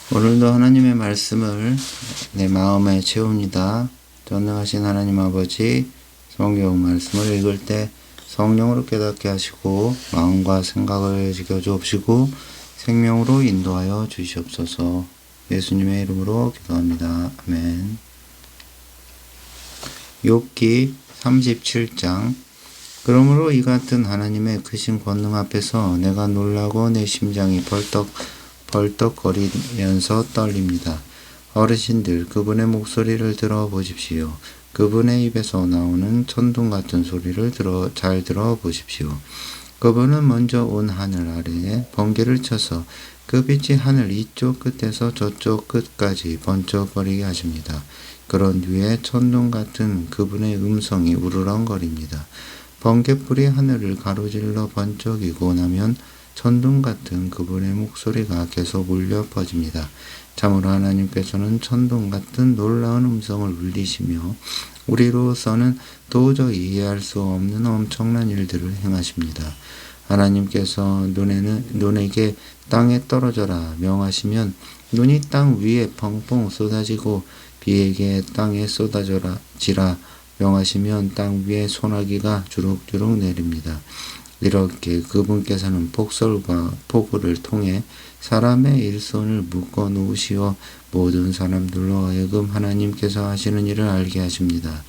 오늘도 하나님의 말씀을 내 마음에 채웁니다. 전능하신 하나님 아버지, 성경 말씀을 읽을 때 성령으로 깨닫게 하시고 마음과 생각을 지켜 주옵시고 생명으로 인도하여 주시옵소서. 예수님의 이름으로 기도합니다. 아멘. 욥기 37장. 그러므로 이 같은 하나님의 크신 권능 앞에서 내가 놀라고 내 심장이 벌떡거리면서 떨립니다. 어르신들, 그분의 목소리를 들어보십시오. 그분의 입에서 나오는 천둥 같은 소리를 잘 들어보십시오. 그분은 먼저 온 하늘 아래에 번개를 쳐서 그 빛이 하늘 이쪽 끝에서 저쪽 끝까지 번쩍거리게 하십니다. 그런 뒤에 천둥 같은 그분의 음성이 우르렁거립니다. 번개불이 하늘을 가로질러 번쩍이고 나면 천둥 같은 그분의 목소리가 계속 울려 퍼집니다. 참으로 하나님께서는 천둥 같은 놀라운 음성을 울리시며 우리로서는 도저히 이해할 수 없는 엄청난 일들을 행하십니다. 하나님께서 눈에게 땅에 떨어져라 명하시면 눈이 땅 위에 펑펑 쏟아지고 비에게 땅에 쏟아지라 명하시면 땅 위에 소나기가 주룩주룩 내립니다. 이렇게 그분께서는 폭설과 폭우를 통해 사람의 일손을 묶어 놓으시어 모든 사람들로 하여금 하나님께서 하시는 일을 알게 하십니다.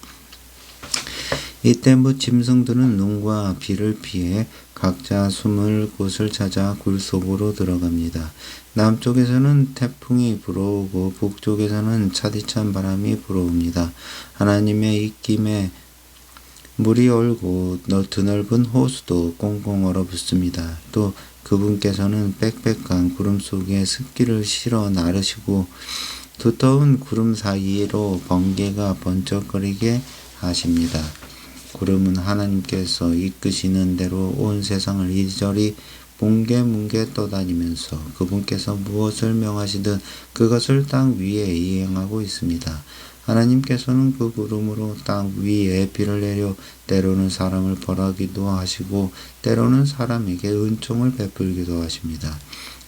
이때 뭇 짐승들은 눈과 비를 피해 각자 숨을 곳을 찾아 굴 속으로 들어갑니다. 남쪽에서는 태풍이 불어오고 북쪽에서는 차디찬 바람이 불어옵니다. 하나님의 입김에 물이 얼고 드넓은 호수도 꽁꽁 얼어붙습니다. 또 그분께서는 빽빽한 구름 속에 습기를 실어 나르시고 두터운 구름 사이로 번개가 번쩍거리게 하십니다. 구름은 하나님께서 이끄시는 대로 온 세상을 이리저리 뭉게뭉게 떠다니면서 그분께서 무엇을 명하시든 그것을 땅 위에 이행하고 있습니다. 하나님께서는 그 구름으로 땅 위에 비를 내려 때로는 사람을 벌하기도 하시고 때로는 사람에게 은총을 베풀기도 하십니다.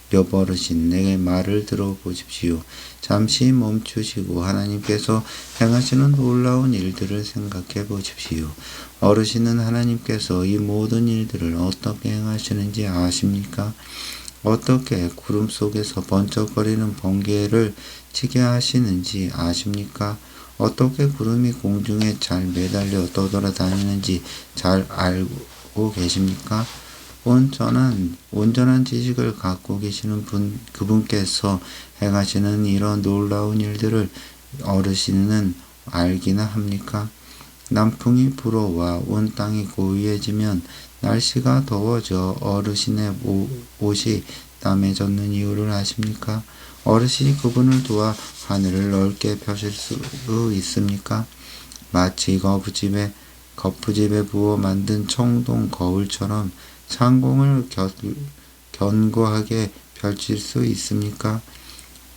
욥 어르신, 내게 말을 들어보십시오. 잠시 멈추시고 하나님께서 행하시는 놀라운 일들을 생각해 보십시오. 어르신은 하나님께서 이 모든 일들을 어떻게 행하시는지 아십니까? 어떻게 구름 속에서 번쩍거리는 번개를 치게 하시는지 아십니까? 어떻게 구름이 공중에 잘 매달려 떠돌아다니는지 잘 알고 계십니까? 온전한 지식을 갖고 계시는 그분께서 행하시는 이런 놀라운 일들을 어르신은 알기나 합니까? 남풍이 불어와 온 땅이 고요해지면 날씨가 더워져 어르신의 옷이 땀에 젖는 이유를 아십니까? 어르신이 그분을 도와 하늘을 넓게 펴실 수 있습니까? 마치 거푸집에 부어 만든 청동 거울처럼 상공을 견고하게 펼칠 수 있습니까?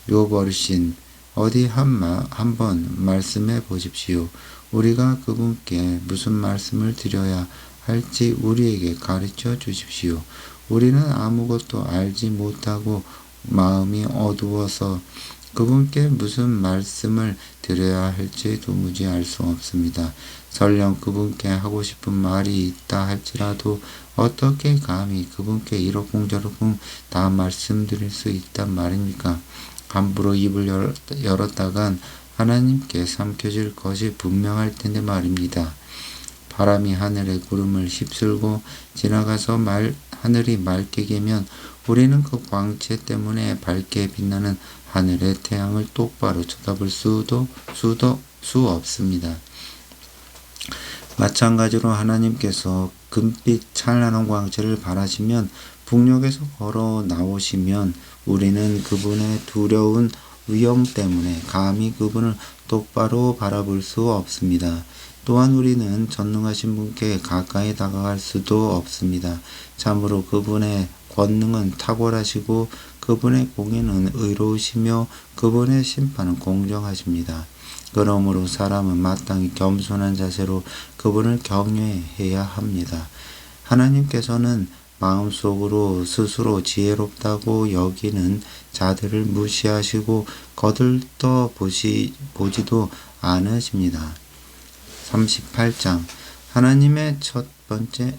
욥 어르신, 어디 한번 말씀해 보십시오. 우리가 그분께 무슨 말씀을 드려야 할지 우리에게 가르쳐 주십시오. 우리는 아무것도 알지 못하고 마음이 어두워서 그분께 무슨 말씀을 드려야 할지 도무지 알 수 없습니다. 설령 그분께 하고 싶은 말이 있다 할지라도 어떻게 감히 그분께 이러쿵저러쿵 다 말씀드릴 수 있단 말입니까? 함부로 입을 열었다간 하나님께 삼켜질 것이 분명할 텐데 말입니다. 바람이 하늘의 구름을 휩쓸고 지나가서 하늘이 맑게 개면 우리는 그 광채 때문에 밝게 빛나는 하늘의 태양을 똑바로 쳐다볼 수 없습니다. 마찬가지로 하나님께서 금빛 찬란한 광채를 바라시면 북녘에서 걸어 나오시면 우리는 그분의 두려운 위엄 때문에 감히 그분을 똑바로 바라볼 수 없습니다. 또한 우리는 전능하신 분께 가까이 다가갈 수도 없습니다. 참으로 그분의 권능은 탁월하시고 그분의 공의는 의로우시며 그분의 심판은 공정하십니다. 그러므로 사람은 마땅히 겸손한 자세로 그분을 경외해야 합니다. 하나님께서는 마음속으로 스스로 지혜롭다고 여기는 자들을 무시하시고 거들떠 보지도 않으십니다. 38장 하나님의 첫 번째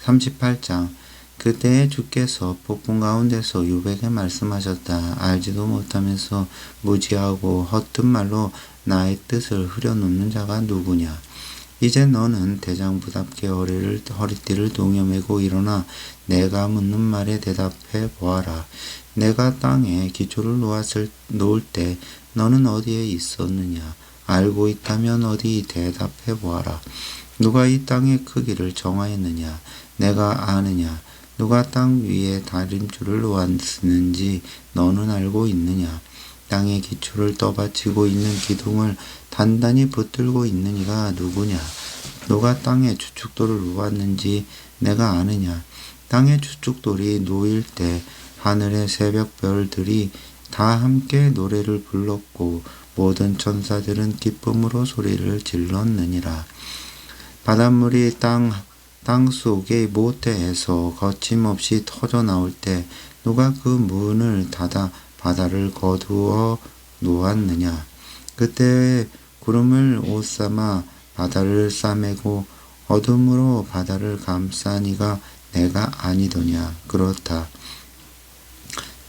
38장 그때에 주께서 폭풍 가운데서 욥에게 말씀하셨다. 알지도 못하면서 무지하고 헛된 말로 나의 뜻을 흐려놓는 자가 누구냐. 이제 너는 대장부답게 허리띠를 동여매고 일어나 내가 묻는 말에 대답해 보아라. 내가 땅에 기초를 놓을 때 너는 어디에 있었느냐. 알고 있다면 어디 대답해 보아라. 누가 이 땅의 크기를 정하였느냐. 내가 아느냐. 누가 땅 위에 다림줄을 놓았는지 너는 알고 있느냐. 땅의 기초를 떠받치고 있는 기둥을 단단히 붙들고 있는 이가 누구냐. 누가 땅에 주축돌을 놓았는지 내가 아느냐. 땅의 주축돌이 놓일 때 하늘의 새벽별들이 다 함께 노래를 불렀고 모든 천사들은 기쁨으로 소리를 질렀느니라. 바닷물이 땅 속의 모태에서 거침없이 터져 나올 때 누가 그 문을 닫아 바다를 거두어 놓았느냐. 그때 구름을 옷삼아 바다를 싸매고 어둠으로 바다를 감싸니가 내가 아니더냐. 그렇다.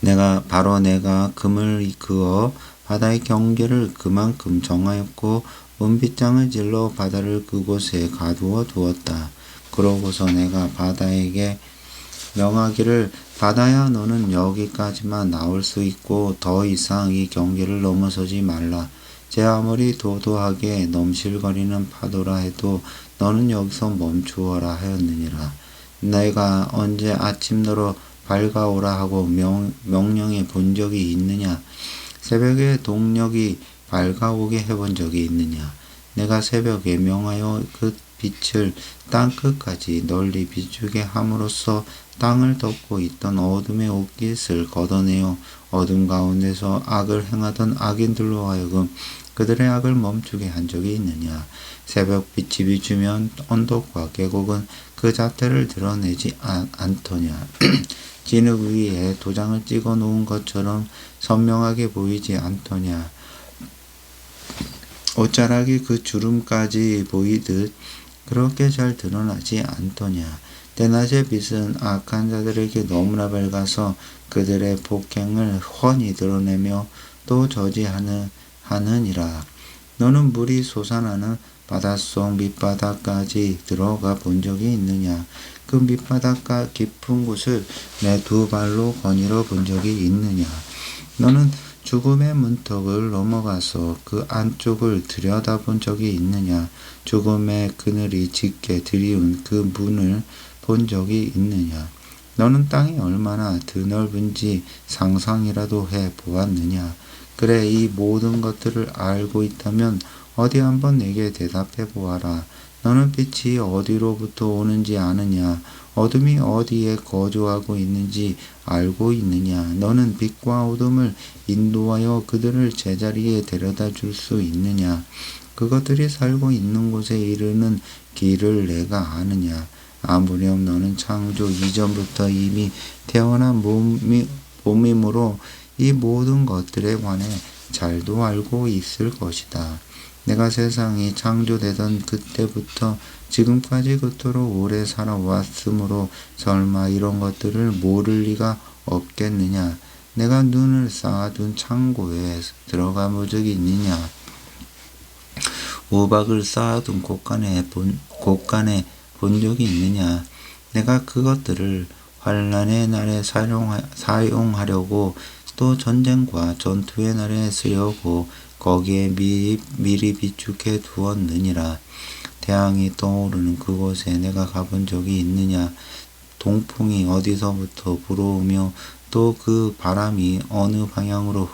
내가 금을 그어 바다의 경계를 그만큼 정하였고 은빗장을 질러 바다를 그곳에 가두어 두었다. 그러고서 내가 바다에게 명하기를 바다야 너는 여기까지만 나올 수 있고 더 이상 이 경계를 넘어서지 말라. 제 아무리 도도하게 넘실거리는 파도라 해도 너는 여기서 멈추어라 하였느니라. 내가 언제 아침너러 밝아오라 하고 명령해 본 적이 있느냐. 새벽에 동력이 밝아오게 해본 적이 있느냐. 내가 새벽에 명하여 그 빛을 땅끝까지 널리 비추게 함으로써 땅을 덮고 있던 어둠의 옷깃을 걷어내어 어둠 가운데서 악을 행하던 악인들로 하여금 그들의 악을 멈추게 한 적이 있느냐. 새벽빛이 비추면 언덕과 계곡은 그 자태를 드러내지 않더냐. 진흙 위에 도장을 찍어 놓은 것처럼 선명하게 보이지 않더냐. 옷자락이 그 주름까지 보이듯 그렇게 잘 드러나지 않더냐. 대낮의 빛은 악한 자들에게 너무나 밝아서 그들의 폭행을 훤히 드러내며 또 저지하느니라. 너는 물이 솟아나는 바닷속 밑바닥까지 들어가 본 적이 있느냐. 그 밑바닥과 깊은 곳을 내 두 발로 거닐어 본 적이 있느냐. 너는 죽음의 문턱을 넘어가서 그 안쪽을 들여다본 적이 있느냐. 죽음의 그늘이 짙게 드리운 그 문을 본 적이 있느냐. 너는 땅이 얼마나 드넓은지 상상이라도 해 보았느냐. 그래, 이 모든 것들을 알고 있다면 어디 한번 내게 대답해 보아라. 너는 빛이 어디로부터 오는지 아느냐. 어둠이 어디에 거주하고 있는지 알고 있느냐. 너는 빛과 어둠을 인도하여 그들을 제자리에 데려다 줄 수 있느냐. 그것들이 살고 있는 곳에 이르는 길을 내가 아느냐. 아무렴 너는 창조 이전부터 이미 태어난 몸이므로 이 모든 것들에 관해 잘도 알고 있을 것이다. 내가 세상이 창조되던 그때부터 지금까지 그토록 오래 살아왔으므로 설마 이런 것들을 모를 리가 없겠느냐. 내가 눈을 쌓아둔 창고에 들어가 본 적이 있느냐. 우박을 쌓아둔 곳간에 본 적이 있느냐. 내가 그것들을 환난의 날에 사용하려고 또 전쟁과 전투의 날에 쓰려고 거기에 미리 비축해 두었느니라. 태양이 떠오르는 그곳에 내가 가본 적이 있느냐. 동풍이 어디서부터 불어오며 또 그 바람이 어느 방향으로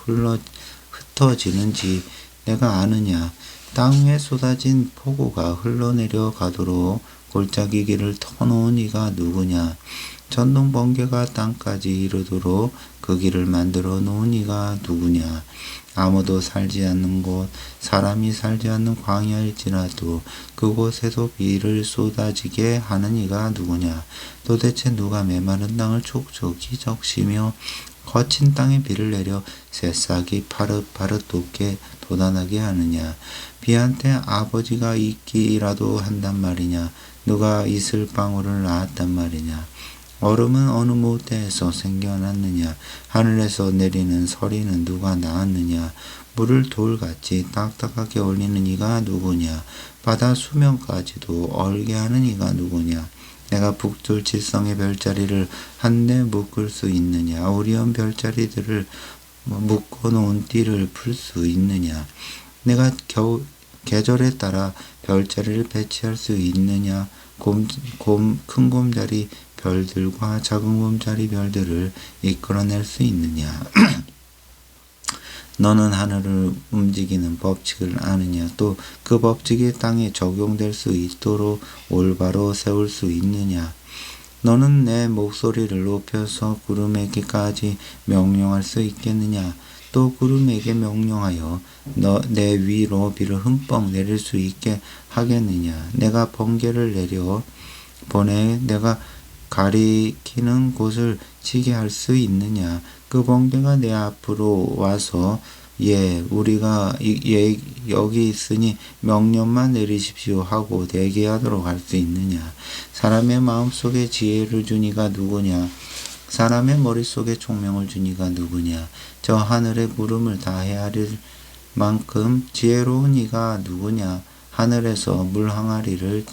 흩어지는지 내가 아느냐. 땅 위에 쏟아진 폭우가 흘러내려 가도록 골짜기 길을 터놓은 이가 누구냐. 천둥 번개가 땅까지 이르도록 그 길을 만들어 놓은 이가 누구냐. 아무도 살지 않는 곳, 사람이 살지 않는 광야일지라도 그곳에도 비를 쏟아지게 하는 이가 누구냐. 도대체 누가 메마른 땅을 촉촉히 적시며 거친 땅에 비를 내려 새싹이 파릇파릇 돋게 돋아나게 하느냐. 비한테 아버지가 있기라도 한단 말이냐. 누가 이슬방울을 낳았단 말이냐. 얼음은 어느 무대에서 생겨났느냐. 하늘에서 내리는 서리는 누가 낳았느냐. 물을 돌같이 딱딱하게 올리는 이가 누구냐. 바다 수면까지도 얼게 하는 이가 누구냐. 내가 북둘 칠성의 별자리를 한데 묶을 수 있느냐. 오리온 별자리들을 묶어놓은 띠를 풀 수 있느냐. 내가 계절에 따라 별자리를 배치할 수 있느냐. 큰 곰자리 별들과 작은 곰자리 별들을 이끌어낼 수 있느냐. 너는 하늘을 움직이는 법칙을 아느냐. 또 그 법칙이 땅에 적용될 수 있도록 올바로 세울 수 있느냐. 너는 내 목소리를 높여서 구름에게까지 명령할 수 있겠느냐. 또 구름에게 명령하여 내 위로 비를 흠뻑 내릴 수 있게 하겠느냐. 내가 번개를 내려 보내 내가 가리키는 곳을 치게 할 수 있느냐. 그 번개가 내 앞으로 와서 우리가 여기 있으니 명령만 내리십시오 하고 대기하도록 할 수 있느냐. 사람의 마음속에 지혜를 준 이가 누구냐. 사람의 머릿속에 총명을 준 이가 누구냐. 저 하늘의 구름을 다 헤아릴 만큼 지혜로운 이가 누구냐. 하늘에서 물 항아리를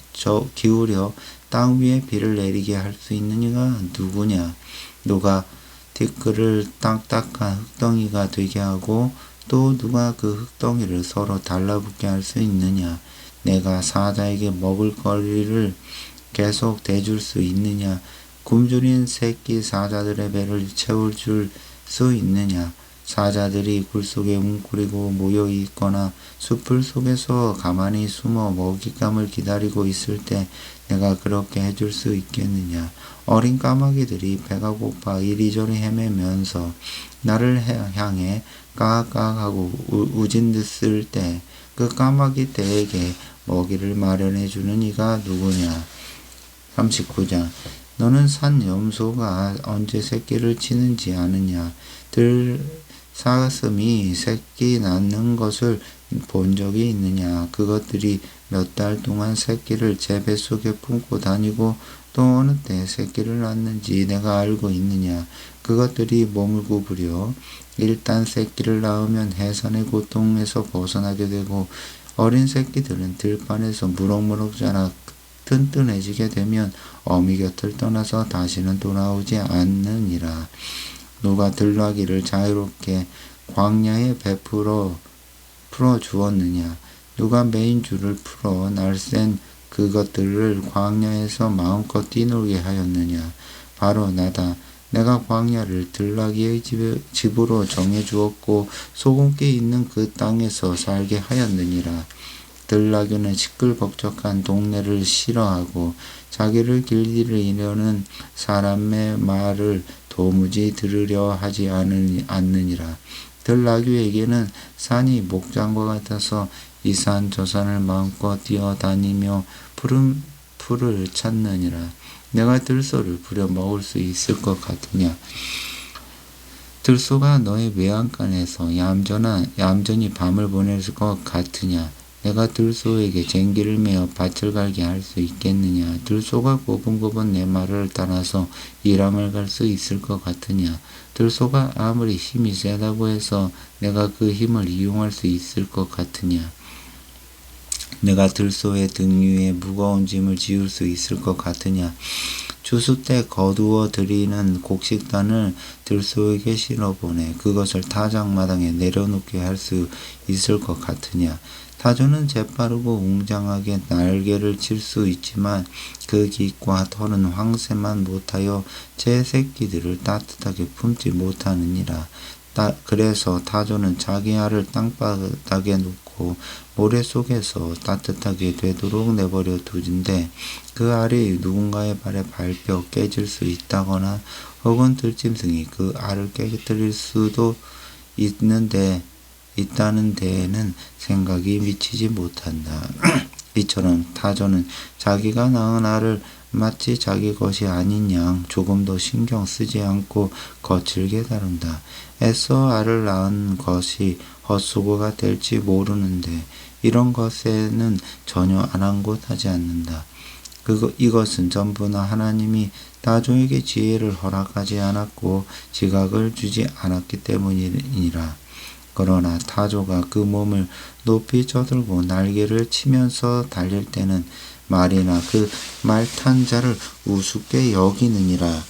기울여 땅 위에 비를 내리게 할 수 있는 이가 누구냐. 누가 티끌을 딱딱한 흙덩이가 되게 하고 또 누가 그 흙덩이를 서로 달라붙게 할 수 있느냐. 내가 사자에게 먹을 거리를 계속 대줄 수 있느냐. 굶주린 새끼 사자들의 배를 채울 수 있느냐. 사자들이 굴 속에 웅크리고 모여 있거나 숲을 속에서 가만히 숨어 먹잇감을 기다리고 있을 때 내가 그렇게 해줄 수 있겠느냐. 어린 까마귀들이 배가 고파 이리저리 헤매면서 나를 향해 까악까악하고 우진댔을 때 그 까마귀 떼에게 먹이를 마련해 주는 이가 누구냐. 39장. 너는 산 염소가 언제 새끼를 치는지 아느냐. 들사슴이 새끼 낳는 것을 본 적이 있느냐. 그것들이 몇 달 동안 새끼를 제 뱃속에 품고 다니고 또 어느 때 새끼를 낳는지 내가 알고 있느냐. 그것들이 몸을 구부려 일단 새끼를 낳으면 해산의 고통에서 벗어나게 되고 어린 새끼들은 들판에서 무럭무럭 자라 튼튼해지게 되면 어미 곁을 떠나서 다시는 돌아오지 않느니라. 누가 들나귀를 자유롭게 광야에 풀어 주었느냐. 누가 메인 줄을 풀어 날쌘 그것들을 광야에서 마음껏 뛰놀게 하였느냐. 바로 나다. 내가 광야를 들나귀의 집으로 정해 주었고 소금기 있는 그 땅에서 살게 하였느니라. 들나귀는 시끌벅적한 동네를 싫어하고 자기를 길들이려는 사람의 말을 도무지 들으려 하지 않느니라. 들나귀에게는 산이 목장과 같아서 이 산 저 산을 마음껏 뛰어다니며 푸른 풀을 찾느니라. 내가 들소를 부려 먹을 수 있을 것 같으냐. 들소가 너의 외양간에서 얌전히 밤을 보낼 것 같으냐. 내가 들소에게 쟁기를 메어 밭을 갈게 할 수 있겠느냐. 들소가 고분고분 내 말을 따라서 일함을 갈 수 있을 것 같으냐. 들소가 아무리 힘이 세다고 해서 내가 그 힘을 이용할 수 있을 것 같으냐. 내가 들소의 등 위에 무거운 짐을 지울 수 있을 것 같으냐. 추수 때 거두어 들이는 곡식단을 들소에게 실어보내 그것을 타작마당에 내려놓게 할 수 있을 것 같으냐. 타조는 재빠르고 웅장하게 날개를 칠 수 있지만 그 깃과 털은 황새만 못하여 제 새끼들을 따뜻하게 품지 못하느니라. 그래서 타조는 자기 알을 땅바닥에 놓고 않고 모래 속에서 따뜻하게 되도록 내버려 두는데 그 알이 누군가의 발에 밟혀 깨질 수 있다거나 혹은 들짐승이 그 알을 깨뜨릴 수도 있다는 데에는 생각이 미치지 못한다. 이처럼 타조는 자기가 낳은 알을 마치 자기 것이 아닌 양 조금도 신경 쓰지 않고 거칠게 다룬다. 애써 알을 낳은 것이 헛수고가 될지 모르는데 이런 것에는 전혀 아랑곳하지 않는다. 이것은 전부나 하나님이 타조에게 지혜를 허락하지 않았고 지각을 주지 않았기 때문이니라. 그러나 타조가 그 몸을 높이 쳐들고 날개를 치면서 달릴 때는 말이나 그 말 탄 자를 우습게 여기느니라.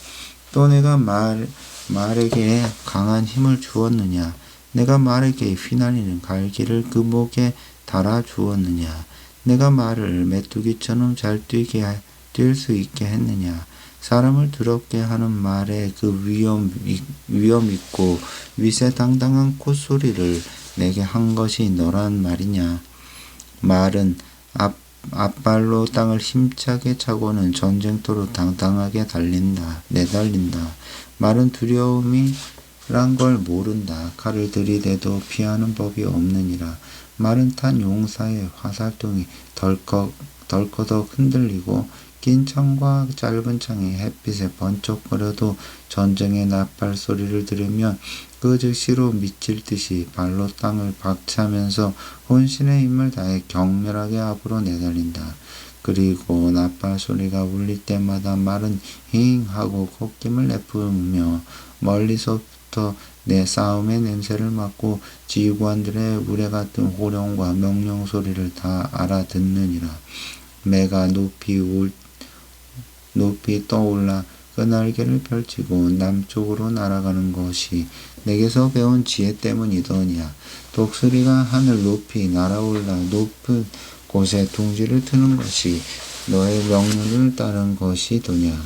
또 내가 말에게 강한 힘을 주었느냐? 내가 말에게 휘날리는 갈기를 그 목에 달아 주었느냐? 내가 말을 메뚜기처럼 잘 뛸 수 있게 했느냐? 사람을 두렵게 하는 말에 그 위험 있고 위세당당한 콧소리를 내게 한 것이 너란 말이냐? 말은 앞발로 땅을 힘차게 차고는 전쟁터로 당당하게 내달린다. 말은 두려움이란 걸 모른다. 칼을 들이대도 피하는 법이 없느니라. 말은 탄 용사의 화살통이 덜커덕 흔들리고 긴 창과 짧은 창이 햇빛에 번쩍거려도 전쟁의 나팔 소리를 들으면 그 즉시로 미칠 듯이 발로 땅을 박차면서 혼신의 힘을 다해 격렬하게 앞으로 내달린다. 그리고 나팔 소리가 울릴 때마다 말은 힝 하고 콧김을 내뿜으며 멀리서부터 내 싸움의 냄새를 맡고 지휘관들의 우레 같은 호령과 명령 소리를 다 알아듣느니라. 매가 높이 떠올라 그 날개를 펼치고 남쪽으로 날아가는 것이 내게서 배운 지혜 때문이더냐. 독수리가 하늘 높이 날아올라 높은 곳에 둥지를 트는 것이 너의 명령을 따른 것이더냐.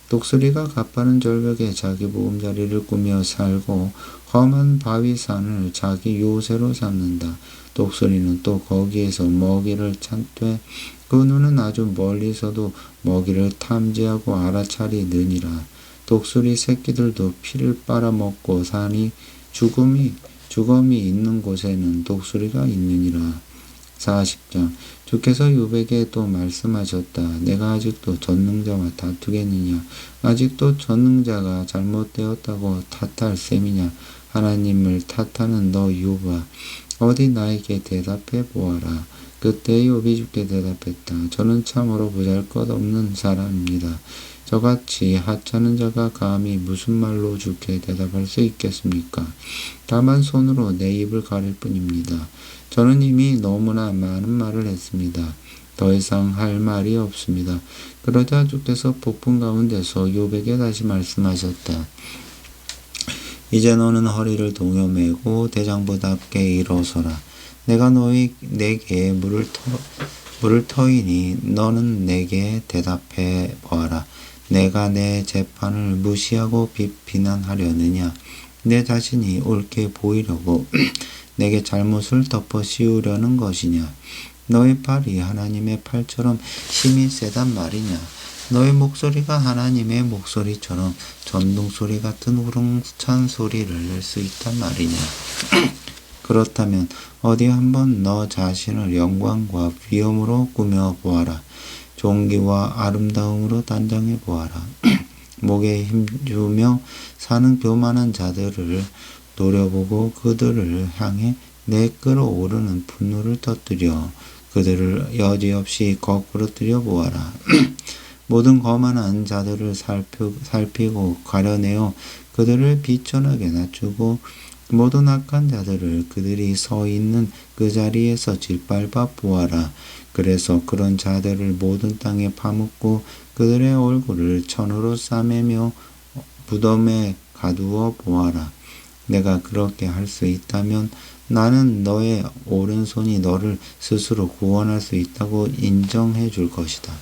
독수리가 가파른 절벽에 자기 보금자리를 꾸며 살고 험한 바위산을 자기 요새로 삼는다. 독수리는 또 거기에서 먹이를 찾되 그 눈은 아주 멀리서도 먹이를 탐지하고 알아차리느니라. 독수리 새끼들도 피를 빨아먹고 사니 주검이 있는 곳에는 독수리가 있느니라. 40장. 주께서 욥에게 또 말씀하셨다. 내가 아직도 전능자와 다투겠느냐? 아직도 전능자가 잘못되었다고 탓할 셈이냐? 하나님을 탓하는 너 욥아, 어디 나에게 대답해 보아라. 그때 욥이 주께 대답했다. 저는 참으로 보잘것없는 사람입니다. 저같이 하찮은 자가 감히 무슨 말로 주께 대답할 수 있겠습니까? 다만 손으로 내 입을 가릴 뿐입니다. 저는 이미 너무나 많은 말을 했습니다. 더 이상 할 말이 없습니다. 그러자 주께서 폭풍 가운데서 욥에게 다시 말씀하셨다. 이제 너는 허리를 동여매고 대장부답게 일어서라. 내가 내게 물을 터이니 너는 내게 대답해 보아라. 내가 내 재판을 무시하고 비난하려느냐? 내 자신이 옳게 보이려고 내게 잘못을 덮어 씌우려는 것이냐? 너의 팔이 하나님의 팔처럼 힘이 세단 말이냐? 너의 목소리가 하나님의 목소리처럼 전등소리 같은 우렁찬 소리를 낼 수 있단 말이냐? 그렇다면 어디 한번 너 자신을 영광과 위엄으로 꾸며 보아라. 존귀와 아름다움으로 단장해 보아라. 목에 힘주며 사는 교만한 자들을 노려보고 그들을 향해 내 끌어오르는 분노를 터뜨려 그들을 여지없이 거꾸러뜨려 보아라. 모든 거만한 자들을 살피고 가려내어 그들을 비천하게 낮추고 모든 악한 자들을 그들이 서 있는 그 자리에서 짓밟아 보아라. 그래서 그런 자들을 모든 땅에 파묻고 그들의 얼굴을 천으로 싸매며 무덤에 가두어 보아라. 내가 그렇게 할 수 있다면 나는 너의 오른손이 너를 스스로 구원할 수 있다고 인정해 줄 것이다.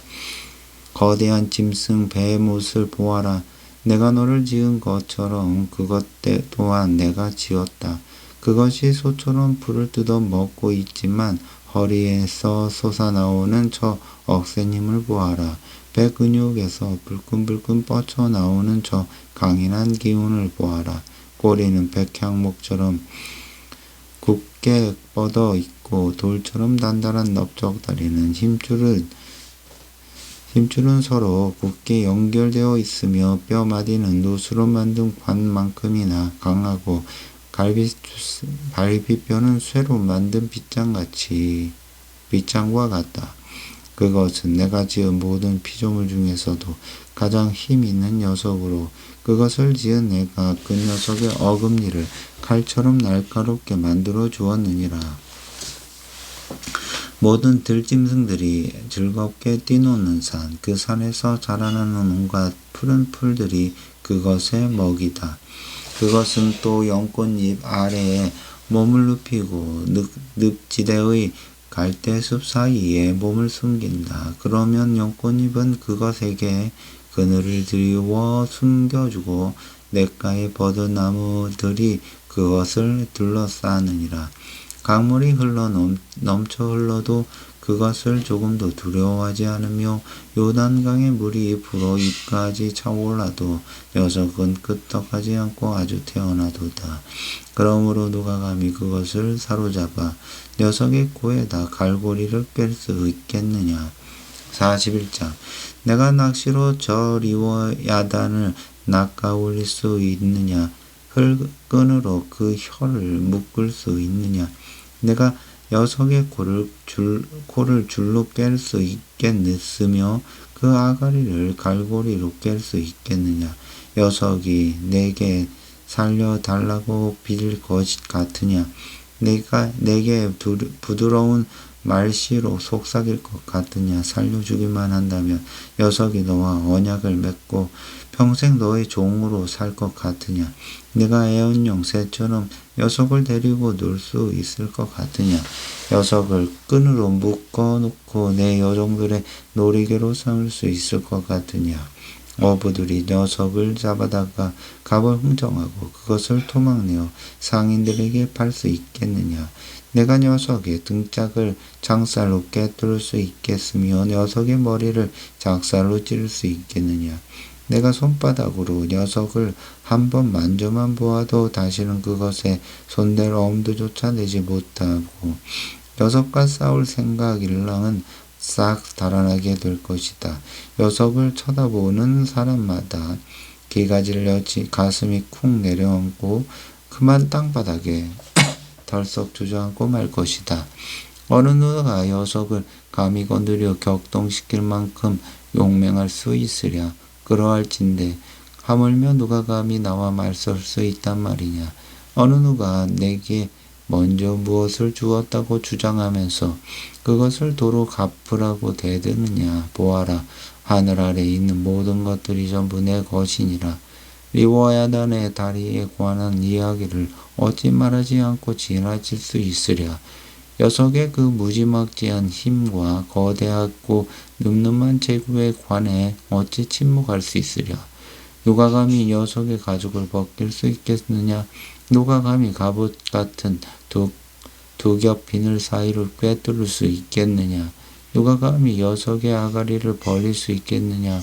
거대한 짐승 베헤못을 보아라. 내가 너를 지은 것처럼 그것 또한 내가 지었다. 그것이 소처럼 풀을 뜯어 먹고 있지만 허리에서 솟아나오는 저 억센 힘을 보아라. 배 근육에서 불끈불끈 뻗쳐나오는 저 강인한 기운을 보아라. 꼬리는 백향목처럼 굳게 뻗어 있고 돌처럼 단단한 넓적다리는 힘줄은 서로 굳게 연결되어 있으며 뼈마디는 노수로 만든 관만큼이나 강하고 갈비뼈는 쇠로 만든 빗장과 같다. 그것은 내가 지은 모든 피조물 중에서도 가장 힘 있는 녀석으로 그것을 지은 내가 그 녀석의 어금니를 칼처럼 날카롭게 만들어 주었느니라. 모든 들짐승들이 즐겁게 뛰노는 산, 그 산에서 자라나는 온갖 푸른 풀들이 그것의 먹이다. 그것은 또 연꽃잎 아래에 몸을 눕히고 늪지대의 갈대숲 사이에 몸을 숨긴다. 그러면 연꽃잎은 그것에게 그늘을 드리워 숨겨주고 냇가의 버드나무들이 그것을 둘러싸느니라. 강물이 넘쳐 흘러도 그것을 조금도 두려워하지 않으며 요단강의 물이 불어 입까지 차올라도 녀석은 끄떡하지 않고 아주 태어나도다. 그러므로 누가 감히 그것을 사로잡아 녀석의 코에다 갈고리를 꿰 수 있겠느냐. 41장 내가 낚시로 저 리워야단을 낚아 올릴 수 있느냐. 끈으로 그 혀를 묶을 수 있느냐. 내가 녀석의 코를 줄로 깰 수 있겠느으며 그 아가리를 갈고리로 깰 수 있겠느냐. 녀석이 내게 살려달라고 빌 것 같으냐. 내게 부드러운 말씨로 속삭일 것 같으냐. 살려주기만 한다면 녀석이 너와 언약을 맺고 평생 너의 종으로 살 것 같으냐. 내가 애완용 새처럼 녀석을 데리고 놀 수 있을 것 같으냐. 녀석을 끈으로 묶어 놓고 내 여종들의 놀이개로 삼을 수 있을 것 같으냐. 어부들이 녀석을 잡아다가 갑을 흥정하고 그것을 토막내어 상인들에게 팔 수 있겠느냐. 내가 녀석의 등짝을 장살로 꿰뚫을 수 있겠으며 녀석의 머리를 작살로 찌를 수 있겠느냐. 내가 손바닥으로 녀석을 한번 만져만 보아도 다시는 그것에 손댈 엄두조차 내지 못하고 녀석과 싸울 생각 일랑은 싹 달아나게 될 것이다. 녀석을 쳐다보는 사람마다 기가 질려 가슴이 쿵 내려앉고 그만 땅바닥에 덜썩 주저앉고 말 것이다. 어느 누가 녀석을 감히 건드려 격동시킬 만큼 용맹할 수 있으랴. 그러할진대 하물며 누가 감히 나와 말설 수 있단 말이냐. 어느 누가 내게 먼저 무엇을 주었다고 주장하면서 그것을 도로 갚으라고 대드느냐. 보아라. 하늘 아래 있는 모든 것들이 전부 내 것이니라. 리워야단의 다리에 관한 이야기를 어찌 말하지 않고 지나칠 수 있으랴. 녀석의 그 무지막지한 힘과 거대하고 늠름한 체구에 관해 어찌 침묵할 수 있으랴. 누가 감히 녀석의 가죽을 벗길 수 있겠느냐. 누가 감히 갑옷 같은 두 겹 비늘 사이를 꿰뚫을 수 있겠느냐. 누가 감히 녀석의 아가리를 벌릴 수 있겠느냐.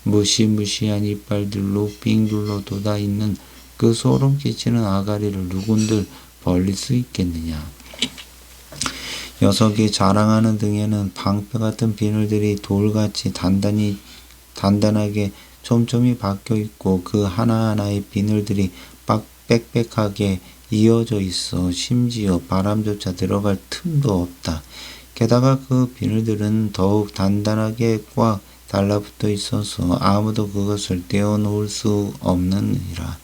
무시무시한 이빨들로 빙 둘러 돋아 있는 그 소름 끼치는 아가리를 누군들 벌릴 수 있겠느냐. 녀석이 자랑하는 등에는 방패 같은 비늘들이 돌같이 단단하게 촘촘히 박혀 있고 그 하나하나의 비늘들이 빽빽하게 이어져 있어 심지어 바람조차 들어갈 틈도 없다. 게다가 그 비늘들은 더욱 단단하게 꽉 달라붙어 있어서 아무도 그것을 떼어놓을 수 없느니라.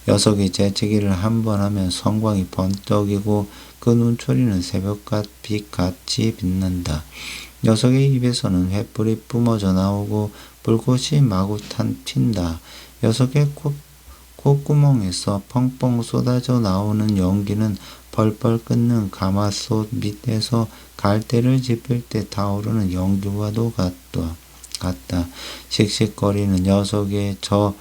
녀석이 재채기를 한 번 하면 성광이 번쩍이고 그 눈초리는 새벽빛같이 빛난다. 녀석의 입에서는 횃불이 뿜어져 나오고 불꽃이 마구 튄다. 녀석의 콧구멍에서 펑펑 쏟아져 나오는 연기는 벌벌 끓는 가마솥 밑에서 갈대를 짚을 때 타오르는 연기와도 같다. 씩씩거리는 녀석의 저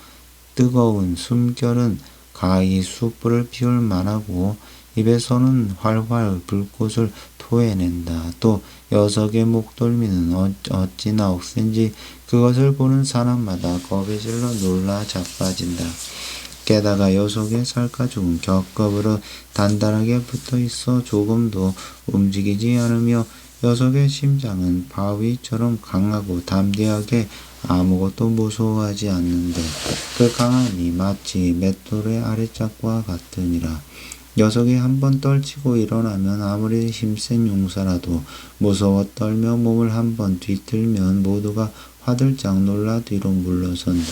뜨거운 숨결은 가히 숯불을 피울 만하고 입에서는 활활 불꽃을 토해낸다. 또 녀석의 목덜미는 어찌나 억센지 그것을 보는 사람마다 겁에 질러 놀라 자빠진다. 게다가 녀석의 살가죽은 겹겹으로 단단하게 붙어있어 조금도 움직이지 않으며 녀석의 심장은 바위처럼 강하고 담대하게 아무것도 무서워하지 않는데 그 강함이 마치 맷돌의 아래짝과 같으니라. 녀석이 한번 떨치고 일어나면 아무리 힘센 용사라도 무서워 떨며 몸을 한번 뒤틀면 모두가 화들짝 놀라 뒤로 물러선다.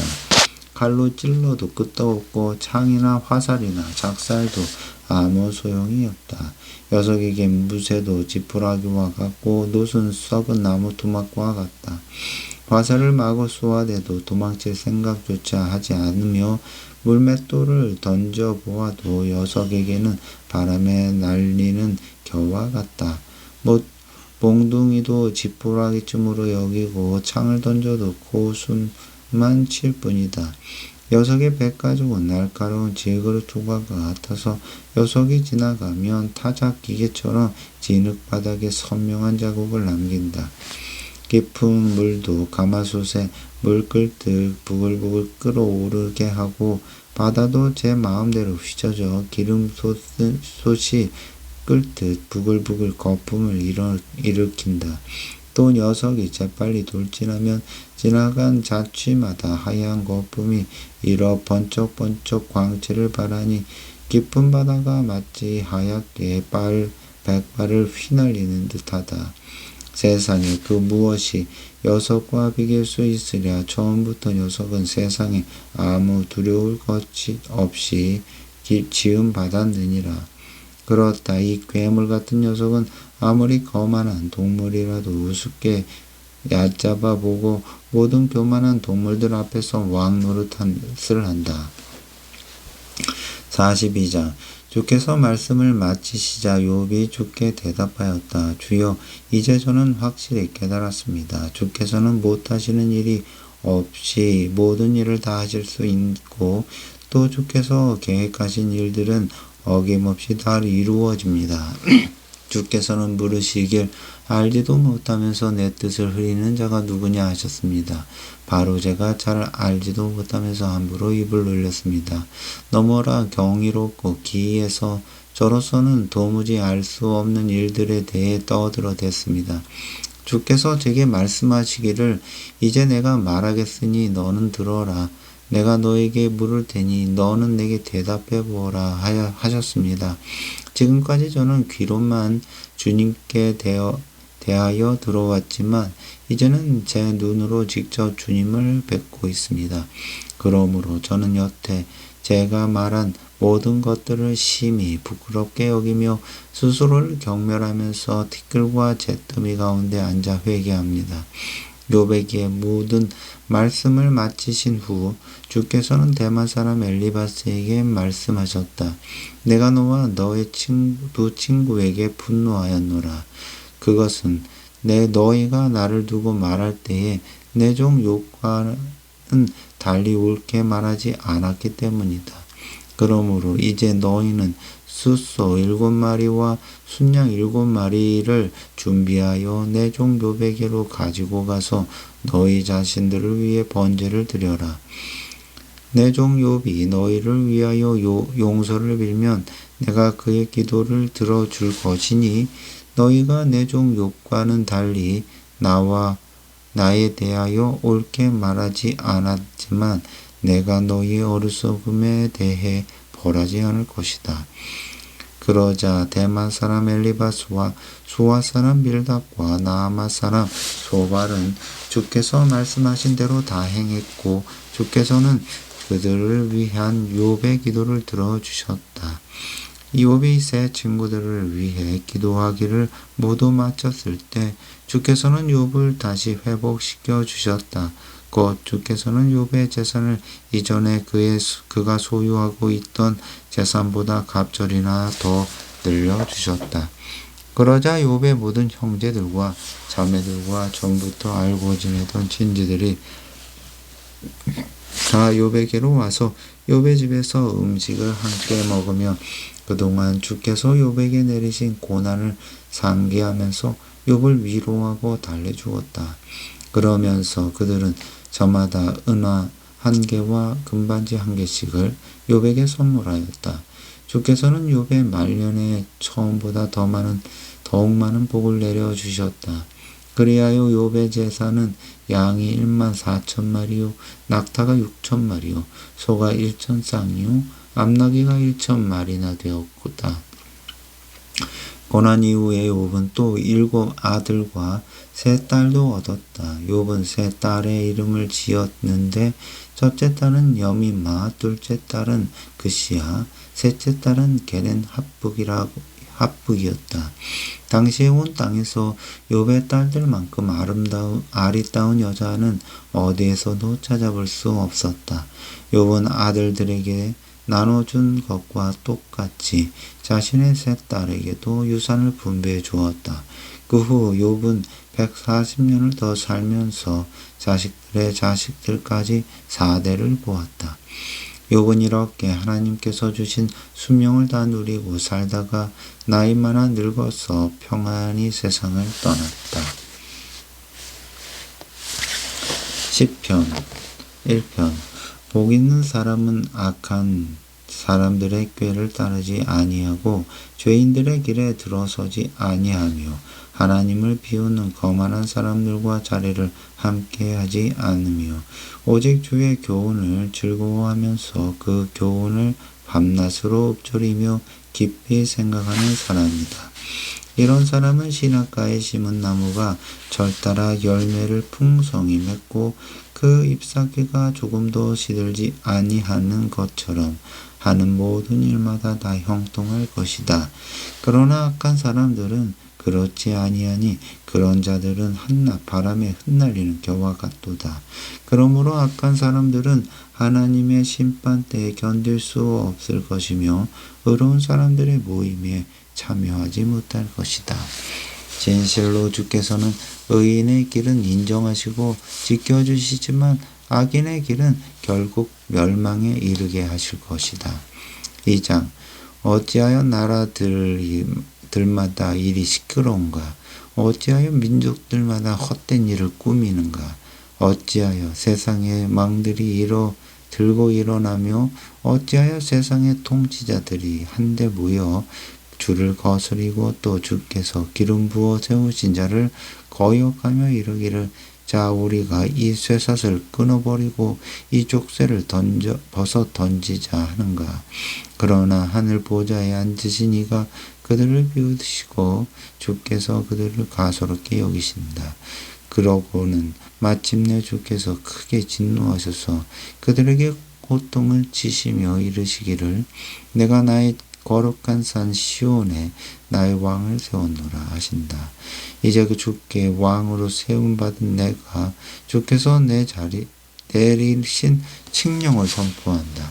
칼로 찔러도 끄떡 없고 창이나 화살이나 작살도 아무 소용이 없다. 녀석에게 무쇠도 지푸라기와 같고 노은 썩은 나무 토막과 같다. 화살을 마구 쏘아대도 도망칠 생각조차 하지 않으며 물맷돌을 던져보아도 녀석에게는 바람에 날리는 겨와 같다. 몽둥이도 지푸라기쯤으로 여기고 창을 던져도 코웃음만 칠 뿐이다. 녀석의 백가죽은 날카로운 질그릇 조각과 같아서 녀석이 지나가면 타작 기계처럼 진흙바닥에 선명한 자국을 남긴다. 깊은 물도 가마솥에 물 끓듯 부글부글 끓어오르게 하고 바다도 제 마음대로 휘저져 기름솥이 끓듯 부글부글 거품을 일으킨다. 또 녀석이 재빨리 돌진하면 지나간 자취마다 하얀 거품이 일어 번쩍번쩍 광채를 발하니 깊은 바다가 마치 하얗게 백발을 휘날리는 듯하다. 세상에 그 무엇이 녀석과 비길 수 있으랴. 처음부터 녀석은 세상에 아무 두려울 것이 없이 지음받았느니라. 그렇다. 이 괴물 같은 녀석은 아무리 거만한 동물이라도 우습게 얕잡아 보고 모든 교만한 동물들 앞에서 왕 노릇을 한다. 42장 주께서 말씀을 마치시자 욥이 주께 대답하였다. 주여, 이제 저는 확실히 깨달았습니다. 주께서는 못하시는 일이 없이 모든 일을 다 하실 수 있고 또 주께서 계획하신 일들은 어김없이 다 이루어집니다. 주께서는 물으시길 알지도 못하면서 내 뜻을 흐리는 자가 누구냐 하셨습니다. 바로 제가 잘 알지도 못하면서 함부로 입을 놀렸습니다. 너무나 경이롭고 기이해서 저로서는 도무지 알 수 없는 일들에 대해 떠들어댔습니다. 주께서 제게 말씀하시기를 이제 내가 말하겠으니 너는 들어라. 내가 너에게 물을 테니 너는 내게 대답해 보라 하셨습니다. 지금까지 저는 귀로만 주님께 대하여 들어왔지만 이제는 제 눈으로 직접 주님을 뵙고 있습니다. 그러므로 저는 여태 제가 말한 모든 것들을 심히 부끄럽게 여기며 스스로를 경멸하면서 티끌과 잿더미 가운데 앉아 회개합니다. 욥에게 모든 말씀을 마치신 후 주께서는 대만 사람 엘리바스에게 말씀하셨다. 내가 너와 너의 두 친구에게 분노하였노라. 그것은 너희가 나를 두고 말할 때에 내 종 욥과는 달리 옳게 말하지 않았기 때문이다. 그러므로 이제 너희는 숫소 7마리와 순양 7마리를 준비하여 내 종 욥에게로 가지고 가서 너희 자신들을 위해 번제를 드려라. 내 종 욥이 너희를 위하여 용서를 빌면 내가 그의 기도를 들어줄 것이니 너희가 내 종 욥과는 달리 나에 대하여 옳게 말하지 않았지만 내가 너희의 어리석음에 대해 벌하지 않을 것이다. 그러자 대만 사람 엘리바스와 수아 사람 빌닷과 나아마 사람 소발은 주께서 말씀하신 대로 다 행했고 주께서는 그들을 위한 욥의 기도를 들어주셨다. 욥이 세 친구들을 위해 기도하기를 모두 마쳤을 때 주께서는 욥을 다시 회복시켜 주셨다. 곧 주께서는 욥의 재산을 이전에 그가 소유하고 있던 재산보다 갑절이나 더 늘려주셨다. 그러자 욥의 모든 형제들과 자매들과 전부터 알고 지내던 친지들이 다 욥에게로 와서 욥의 집에서 음식을 함께 먹으며 그동안 주께서 욥에게 내리신 고난을 상기하면서 욥을 위로하고 달래주었다. 그러면서 그들은 저마다 은화 1개와 금반지 1개씩을 욥에게 선물하였다. 주께서는 욥의 말년에 처음보다 더욱 많은 복을 내려 주셨다. 그리하여 욥의 재산은 양이 14,000마리요, 낙타가 6,000마리요, 소가 1,000쌍이요, 암나귀가 1,000마리나 되었다. 고난 이후에 욥은 또 7 아들과 3 딸도 얻었다. 욥은 3 딸의 이름을 지었는데 첫째 딸은 여미마, 둘째 딸은 그시야, 셋째 딸은 게렌 합북이었다. 당시에 온 땅에서 욥의 딸들만큼 아리따운 여자는 어디에서도 찾아볼 수 없었다. 욥은 아들들에게 나눠준 것과 똑같이 자신의 3 딸에게도 유산을 분배해 주었다. 그 후 욥은 140년을 더 살면서 자식들의 자식들까지 4대를 보았다. 욥은 이렇게 하나님께서 주신 수명을 다 누리고 살다가 나이 많아 늙어서 평안히 세상을 떠났다. 시편 1편. 복 있는 사람은 악한 사람들의 꾀를 따르지 아니하고 죄인들의 길에 들어서지 아니하며 하나님을 비웃는 거만한 사람들과 자리를 함께하지 않으며 오직 주의 교훈을 즐거워하면서 그 교훈을 밤낮으로 읊조리며 깊이 생각하는 사람이다. 이런 사람은 시냇가에 심은 나무가 절따라 열매를 풍성히 맺고 그 잎사귀가 조금도 시들지 아니하는 것처럼 하는 모든 일마다 다 형통할 것이다. 그러나 악한 사람들은 그렇지 아니하니 그런 자들은 한낱 바람에 흩날리는 겨와 같도다. 그러므로 악한 사람들은 하나님의 심판때에 견딜 수 없을 것이며 의로운 사람들의 모임에 참여하지 못할 것이다. 진실로 주께서는 의인의 길은 인정하시고 지켜주시지만 악인의 길은 결국 멸망에 이르게 하실 것이다. 2장. 어찌하여 나라들마다 일이 시끄러운가? 어찌하여 민족들마다 헛된 일을 꾸미는가? 어찌하여 세상의 망들이 들고 일어나며 어찌하여 세상의 통치자들이 한데 모여 주를 거스리고 또 주께서 기름 부어 세우신 자를 거역하며 이르기를 자 우리가 이 쇠사슬을 끊어버리고 이 족쇄를 벗어 던지자 하는가. 그러나 하늘 보좌에 앉으신 이가 그들을 비우시고 주께서 그들을 가소롭게 여기신다. 그러고는 마침내 주께서 크게 진노하셔서 그들에게 고통을 치시며 이르시기를 내가 나의 거룩한 산 시온에 나의 왕을 세웠노라 하신다. 이제 그 주께 왕으로 세움받은 내가 주께서 내리신 칙령을 선포한다.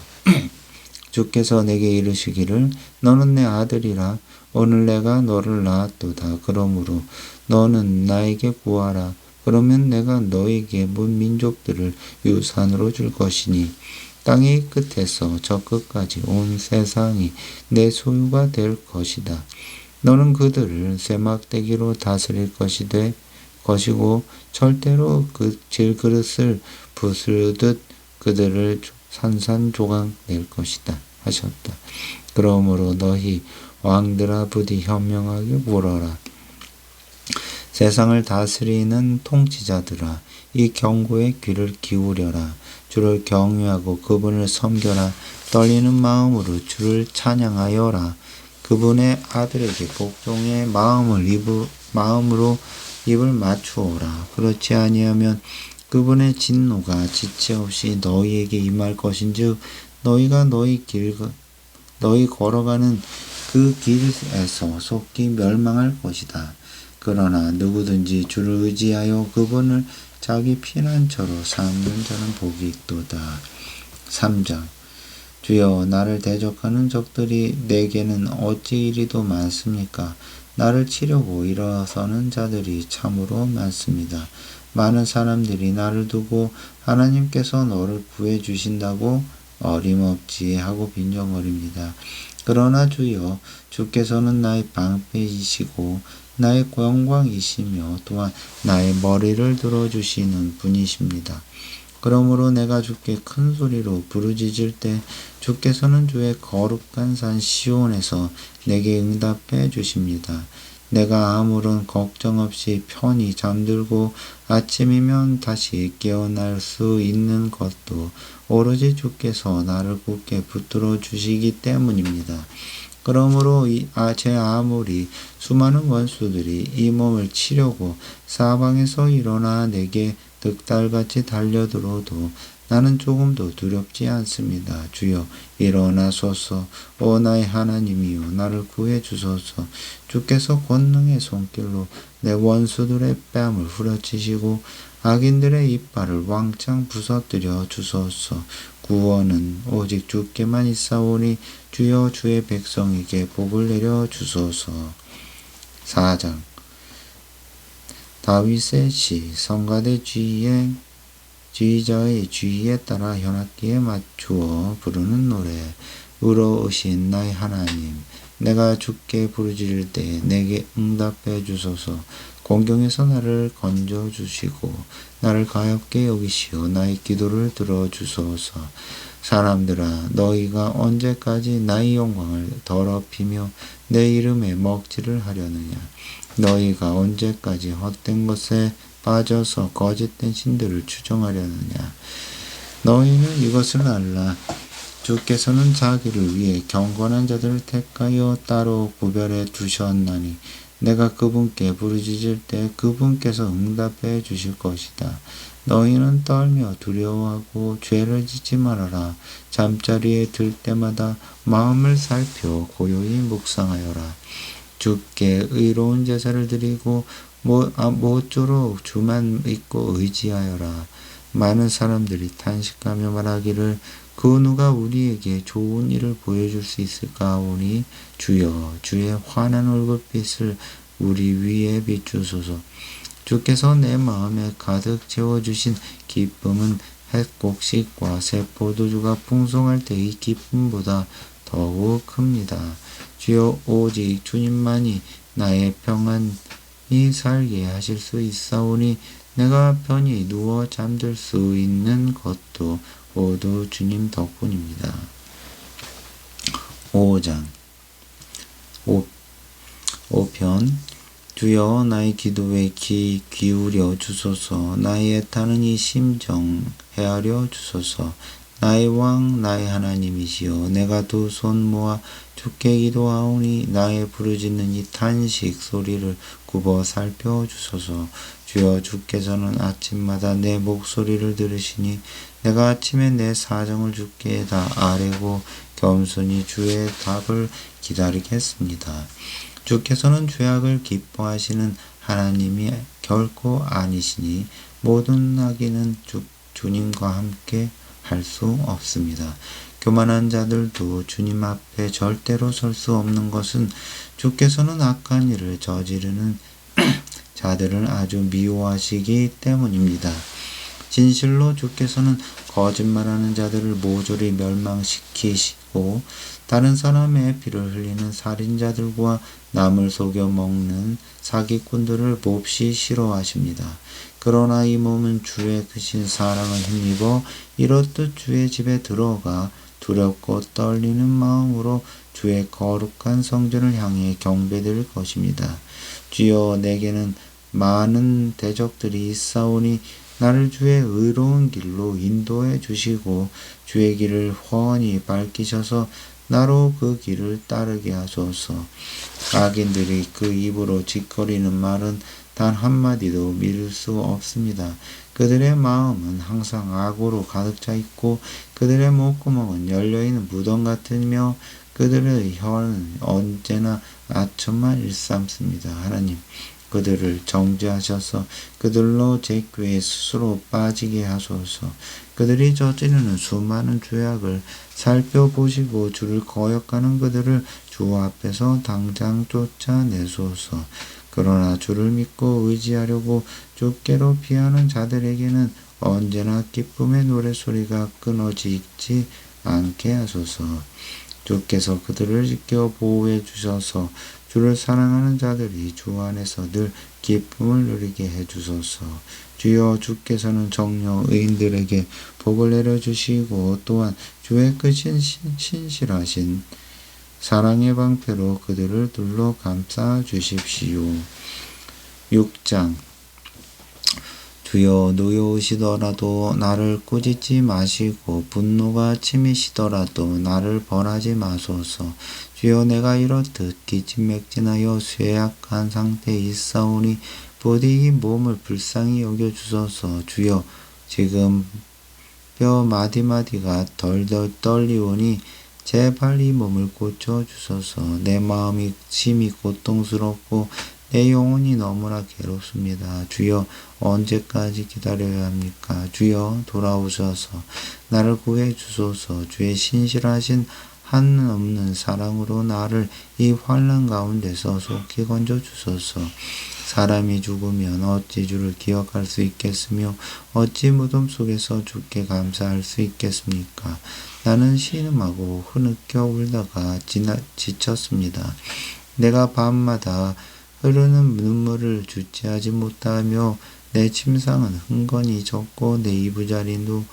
주께서 내게 이르시기를 너는 내 아들이라 오늘 내가 너를 낳았도다. 그러므로 너는 나에게 구하라. 그러면 내가 너에게 문 민족들을 유산으로 줄 것이니 땅의 끝에서 저 끝까지 온 세상이 내 소유가 될 것이다. 너는 그들을 쇠막대기로 다스릴 것이고 절대로 그 질그릇을 부수듯 그들을 산산조각 낼 것이다 하셨다. 그러므로 너희 왕들아 부디 현명하게 물어라. 세상을 다스리는 통치자들아 이 경고에 귀를 기울여라. 주를 경외하고 그분을 섬겨라. 떨리는 마음으로 주를 찬양하여라. 그분의 아들에게 복종의 마음으로 입을 맞추어라. 그렇지 아니하면 그분의 진노가 지체 없이 너희에게 임할 것인즉 너희가 너희 걸어가는 그 길에서 속히 멸망할 것이다. 그러나 누구든지 주를 의지하여 그분을 자기 피난처로 삼는 자는 복이 있도다. 3장. 주여, 나를 대적하는 적들이 내게는 어찌 이리도 많습니까? 나를 치려고 일어서는 자들이 참으로 많습니다. 많은 사람들이 나를 두고 하나님께서 너를 구해 주신다고 어림없지 하고 빈정거립니다. 그러나 주여, 주께서는 나의 방패이시고 나의 영광이시며 또한 나의 머리를 들어주시는 분이십니다. 그러므로 내가 주께 큰 소리로 부르짖을 때 주께서는 주의 거룩한 산 시온에서 내게 응답해 주십니다. 내가 아무런 걱정 없이 편히 잠들고 아침이면 다시 깨어날 수 있는 것도 오로지 주께서 나를 굳게 붙들어 주시기 때문입니다. 그러므로 제 아무리 수많은 원수들이 이 몸을 치려고 사방에서 일어나 내게 득달같이 달려들어도 나는 조금도 두렵지 않습니다. 주여, 일어나소서. 오 나의 하나님이여, 나를 구해 주소서. 주께서 권능의 손길로 내 원수들의 뺨을 후려치시고 악인들의 이빨을 왕창 부서뜨려 주소서. 구원은 오직 주께만 있사오니 주여, 주의 백성에게 복을 내려 주소서. 4장. 다윗의 시. 성가대 지휘자의 지휘에 따라 현악기에 맞추어 부르는 노래. 의로우신 나의 하나님, 내가 주께 부르짖을 때 내게 응답해 주소서. 공경에서 나를 건져 주시고 나를 가엾게 여기시어 나의 기도를 들어 주소서. 사람들아, 너희가 언제까지 나의 영광을 더럽히며 내 이름에 먹칠을 하려느냐? 너희가 언제까지 헛된 것에 빠져서 거짓된 신들을 추종하려느냐? 너희는 이것을 알라. 주께서는 자기를 위해 경건한 자들을 택하여 따로 구별해 두셨나니 내가 그분께 부르짖을 때 그분께서 응답해 주실 것이다. 너희는 떨며 두려워하고 죄를 짓지 말아라. 잠자리에 들 때마다 마음을 살펴 고요히 묵상하여라. 주께 의로운 제사를 드리고 모쪼록 주만 믿고 의지하여라. 많은 사람들이 탄식하며 말하기를 그 누가 우리에게 좋은 일을 보여줄 수 있을까 하오니 주여, 주의 환한 얼굴빛을 우리 위에 비추소서. 주께서 내 마음에 가득 채워주신 기쁨은 햇곡식과 새 포도주가 풍성할 때의 기쁨보다 더욱 큽니다. 주여, 오직 주님만이 나의 평안히 살게 하실 수 있사오니 내가 편히 누워 잠들 수 있는 것도 모두 주님 덕분입니다. 5장. 5편. 주여, 나의 기도에 귀 기울여 주소서. 나의 애타는 이 심정 헤아려 주소서. 나의 왕, 나의 하나님이시여, 내가 두 손 모아 주께 기도하오니 나의 부르짖는 이 탄식 소리를 굽어 살펴주소서. 주여, 주께서는 아침마다 내 목소리를 들으시니 내가 아침에 내 사정을 주께 다 아뢰고 겸손히 주의 답을 기다리겠습니다. 주께서는 죄악을 기뻐하시는 하나님이 결코 아니시니 모든 악인은 주님과 함께 할 수 없습니다. 교만한 자들도 주님 앞에 절대로 설 수 없는 것은 주께서는 악한 일을 저지르는 자들을 아주 미워하시기 때문입니다. 진실로 주께서는 거짓말하는 자들을 모조리 멸망시키시고 다른 사람의 피를 흘리는 살인자들과 남을 속여 먹는 사기꾼들을 몹시 싫어하십니다. 그러나 이 몸은 주의 크신 사랑을 힘입어 이렇듯 주의 집에 들어가 두렵고 떨리는 마음으로 주의 거룩한 성전을 향해 경배드릴 것입니다. 주여, 내게는 많은 대적들이 있사오니 나를 주의 의로운 길로 인도해 주시고 주의 길을 훤히 밝히셔서 나로 그 길을 따르게 하소서. 악인들이 그 입으로 짓거리는 말은 단 한마디도 믿을 수 없습니다. 그들의 마음은 항상 악으로 가득 차 있고 그들의 목구멍은 열려있는 무덤 같으며 그들의 혀는 언제나 아첨만 일삼습니다. 하나님, 그들을 정죄하셔서 그들로 제 꾀에 스스로 빠지게 하소서. 그들이 저지르는 수많은 죄악을 살펴보시고 주를 거역하는 그들을 주 앞에서 당장 쫓아내소서. 그러나 주를 믿고 의지하려고 주께로 피하는 자들에게는 언제나 기쁨의 노랫소리가 끊어지지 않게 하소서. 주께서 그들을 지켜 보호해 주셔서 주를 사랑하는 자들이 주 안에서 늘 기쁨을 누리게 해 주소서. 주여, 주께서는 정녕 의인들에게 복을 내려주시고 또한 주의 크신 신실하신 사랑의 방패로 그들을 둘러 감싸 주십시오. 6장. 주여, 노여우시더라도 나를 꾸짖지 마시고 분노가 치미시더라도 나를 벌하지 마소서. 주여, 내가 이렇듯 기진맥진하여 쇠약한 상태에 있사오니 부디 이 몸을 불쌍히 여겨주소서. 주여, 지금 뼈 마디마디가 덜덜 떨리오니 제발 이 몸을 고쳐주소서. 내 마음이 심히 고통스럽고 내 영혼이 너무나 괴롭습니다. 주여, 언제까지 기다려야 합니까? 주여, 돌아오셔서 나를 구해 주소서. 주의 신실하신 한없는 사랑으로 나를 이 환난 가운데서 속히 건져 주소서. 사람이 죽으면 어찌 주를 기억할 수 있겠으며 어찌 무덤 속에서 주께 감사할 수 있겠습니까? 나는 신음하고 흐느껴 울다가 지쳤습니다. 내가 밤마다 흐르는 눈물을 주체하지 못하며 내 침상은 흥건히 젖고 내 이부자리도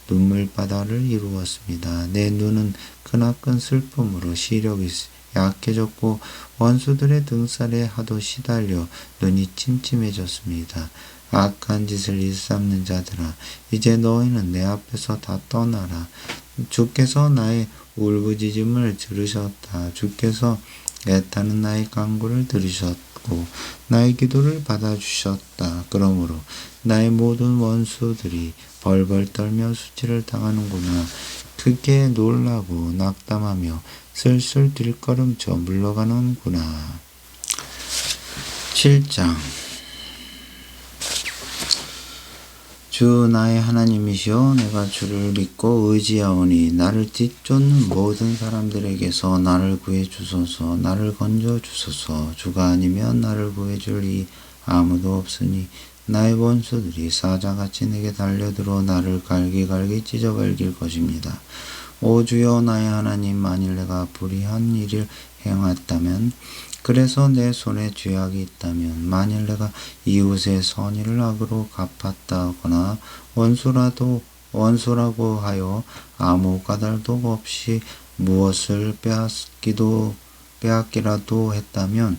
눈물바다를 이루었습니다. 내 눈은 크나큰 슬픔으로 시력이 약해졌고 원수들의 등살에 하도 시달려 눈이 침침해졌습니다. 악한 짓을 일삼는 자들아, 이제 너희는 내 앞에서 다 떠나라. 주께서 나의 울부짖음을 들으셨다. 주께서 애타는 나의 간구를 들으셨고 나의 기도를 받아주셨다. 그러므로 나의 모든 원수들이 벌벌 떨며 수치를 당하는구나. 크게 놀라고 낙담하며 슬슬 뒷걸음쳐 물러가는구나. 7장. 주 나의 하나님이시여, 내가 주를 믿고 의지하오니 나를 뒤쫓는 모든 사람들에게서 나를 구해 주소서. 나를 건져 주소서. 주가 아니면 나를 구해 줄 이 아무도 없으니 나의 원수들이 사자같이 내게 달려들어 나를 갈기갈기 찢어갈길 것입니다. 오 주여, 나의 하나님, 만일 내가 불의한 일을 행했다면, 그래서 내 손에 죄악이 있다면, 만일 내가 이웃의 선의를 악으로 갚았다 하거나 원수라고 하여 아무 까닭도 없이 무엇을 빼앗기라도 했다면,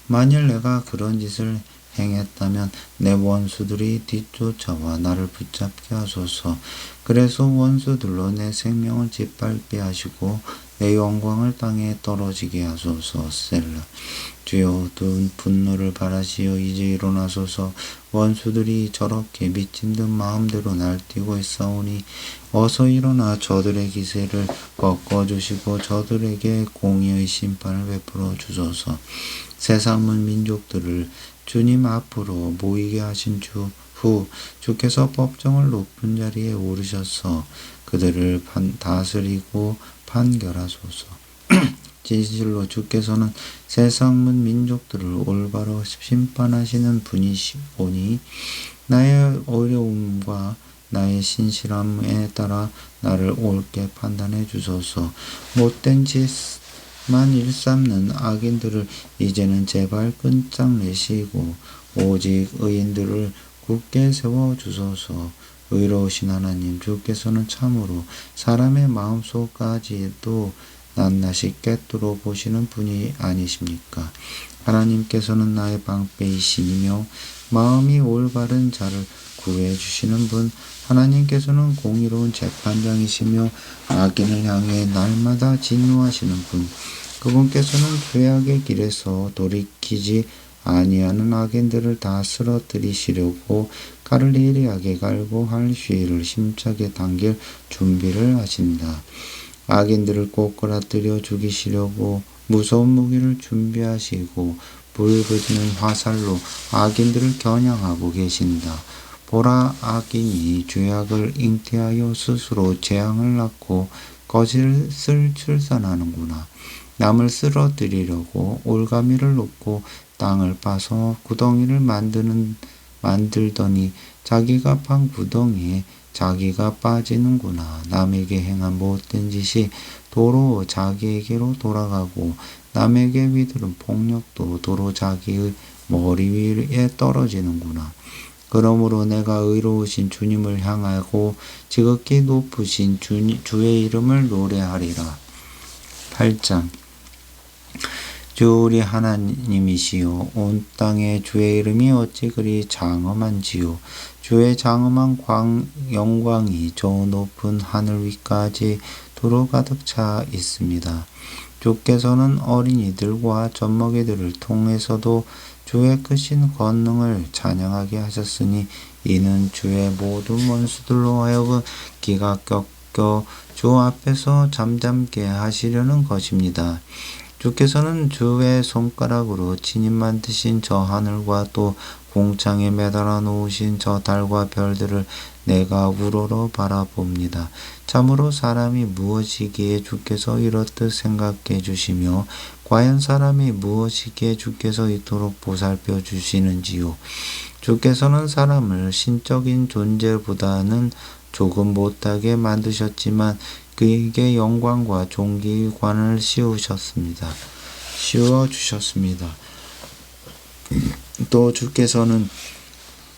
만일 내가 그런 짓을 행했다면 내 원수들이 뒤쫓아와 나를 붙잡게 하소서. 그래서 원수들로 내 생명을 짓밟게 하시고 내 영광을 땅에 떨어지게 하소서. 셀라. 주여, 분노를 바라시어 이제 일어나소서. 원수들이 저렇게 미친 듯 마음대로 날뛰고 있사오니 어서 일어나 저들의 기세를 꺾어주시고 저들에게 공의의 심판을 베풀어 주소서. 세상 문 민족들을 주님 앞으로 모이게 하신 후 주께서 법정을 높은 자리에 오르셔서 그들을 다스리고 판결하소서. 진실로 주께서는 세상 문 민족들을 올바로 심판하시는 분이시오니 나의 어려움과 나의 신실함에 따라 나를 옳게 판단해 주소서. 못된 짓만 일삼는 악인들을 이제는 제발 끝장내시고 오직 의인들을 굳게 세워주소서. 의로우신 하나님, 주께서는 참으로 사람의 마음속까지도 낱낱이 꿰뚫어 보시는 분이 아니십니까? 하나님께서는 나의 방패이시며 마음이 올바른 자를 구해주시는 분, 하나님께서는 공의로운 재판장이시며 악인을 향해 날마다 진노하시는 분, 그분께서는 죄악의 길에서 돌이키지 아니하는 악인들을 다 쓰러뜨리시려고 칼을 예리하게 갈고 할 휘를 힘차게 당길 준비를 하신다. 악인들을 꼬꾸라뜨려 죽이시려고 무서운 무기를 준비하시고 불거지는 화살로 악인들을 겨냥하고 계신다. 보라, 악인이 죄악을 잉태하여 스스로 재앙을 낳고 거짓을 출산하는구나. 남을 쓰러뜨리려고 올가미를 놓고 땅을 파서 구덩이를 만들더니 자기가 판 구덩이에 자기가 빠지는구나. 남에게 행한 못된 짓이 도로 자기에게로 돌아가고 남에게 휘두른 폭력도 도로 자기의 머리 위에 떨어지는구나. 그러므로 내가 의로우신 주님을 향하고 지극히 높으신 주의 이름을 노래하리라. 8장. 주 우리 하나님이시요 온 땅에 주의 이름이 어찌 그리 장엄한지요. 주의 장엄한 영광이 저 높은 하늘 위까지 두루 가득 차 있습니다. 주께서는 어린이들과 젖먹이들을 통해서도 주의 크신 권능을 찬양하게 하셨으니 이는 주의 모든 원수들로 하여금 기가 꺾여 주 앞에서 잠잠게 하시려는 것입니다. 주께서는 주의 손가락으로 친히 만드신 저 하늘과 또 공창에 매달아 놓으신 저 달과 별들을 내가 우러러 바라봅니다. 참으로 사람이 무엇이기에 주께서 이렇듯 생각해 주시며 과연 사람이 무엇이기에 주께서 이토록 보살펴 주시는지요. 주께서는 사람을 신적인 존재보다는 조금 못하게 만드셨지만 그에게 영광과 존귀의 관을 씌워주셨습니다. 또 주께서는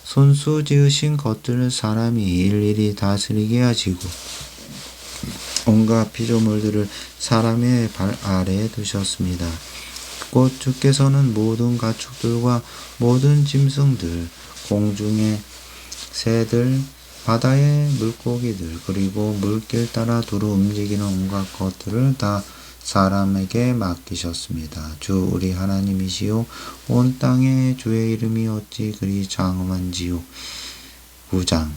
손수 지으신 것들을 사람이 일일이 다스리게 하시고 온갖 피조물들을 사람의 발 아래에 두셨습니다. 곧 주께서는 모든 가축들과 모든 짐승들, 공중의 새들, 바다의 물고기들, 그리고 물길 따라 두루 움직이는 온갖 것들을 다 사람에게 맡기셨습니다. 주 우리 하나님이시요 온 땅에 주의 이름이 어찌 그리 장엄한지요. 9장.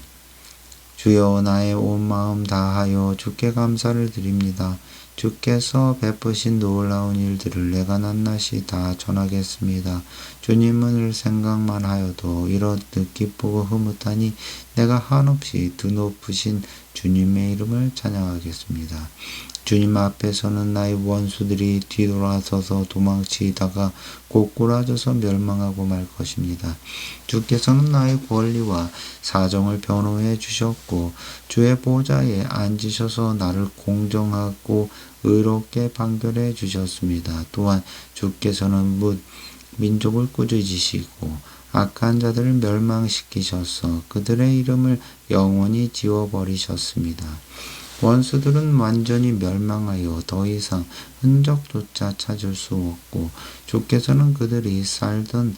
주여 나의 온 마음 다하여 주께 감사를 드립니다. 주께서 베푸신 놀라운 일들을 내가 낱낱이 다 전하겠습니다. 주님을 생각만 하여도 이렇듯 기쁘고 흐뭇하니 내가 한없이 드높으신 주님의 이름을 찬양하겠습니다. 주님 앞에서는 나의 원수들이 뒤돌아서서 도망치다가 고꾸라져서 멸망하고 말 것입니다. 주께서는 나의 권리와 사정을 변호해 주셨고 주의 보좌에 앉으셔서 나를 공정하고 의롭게 판결해 주셨습니다. 또한 주께서는 민족을 꾸짖으시고 악한 자들을 멸망시키셔서 그들의 이름을 영원히 지워버리셨습니다. 원수들은 완전히 멸망하여 더 이상 흔적조차 찾을 수 없고 주께서는 그들이 살던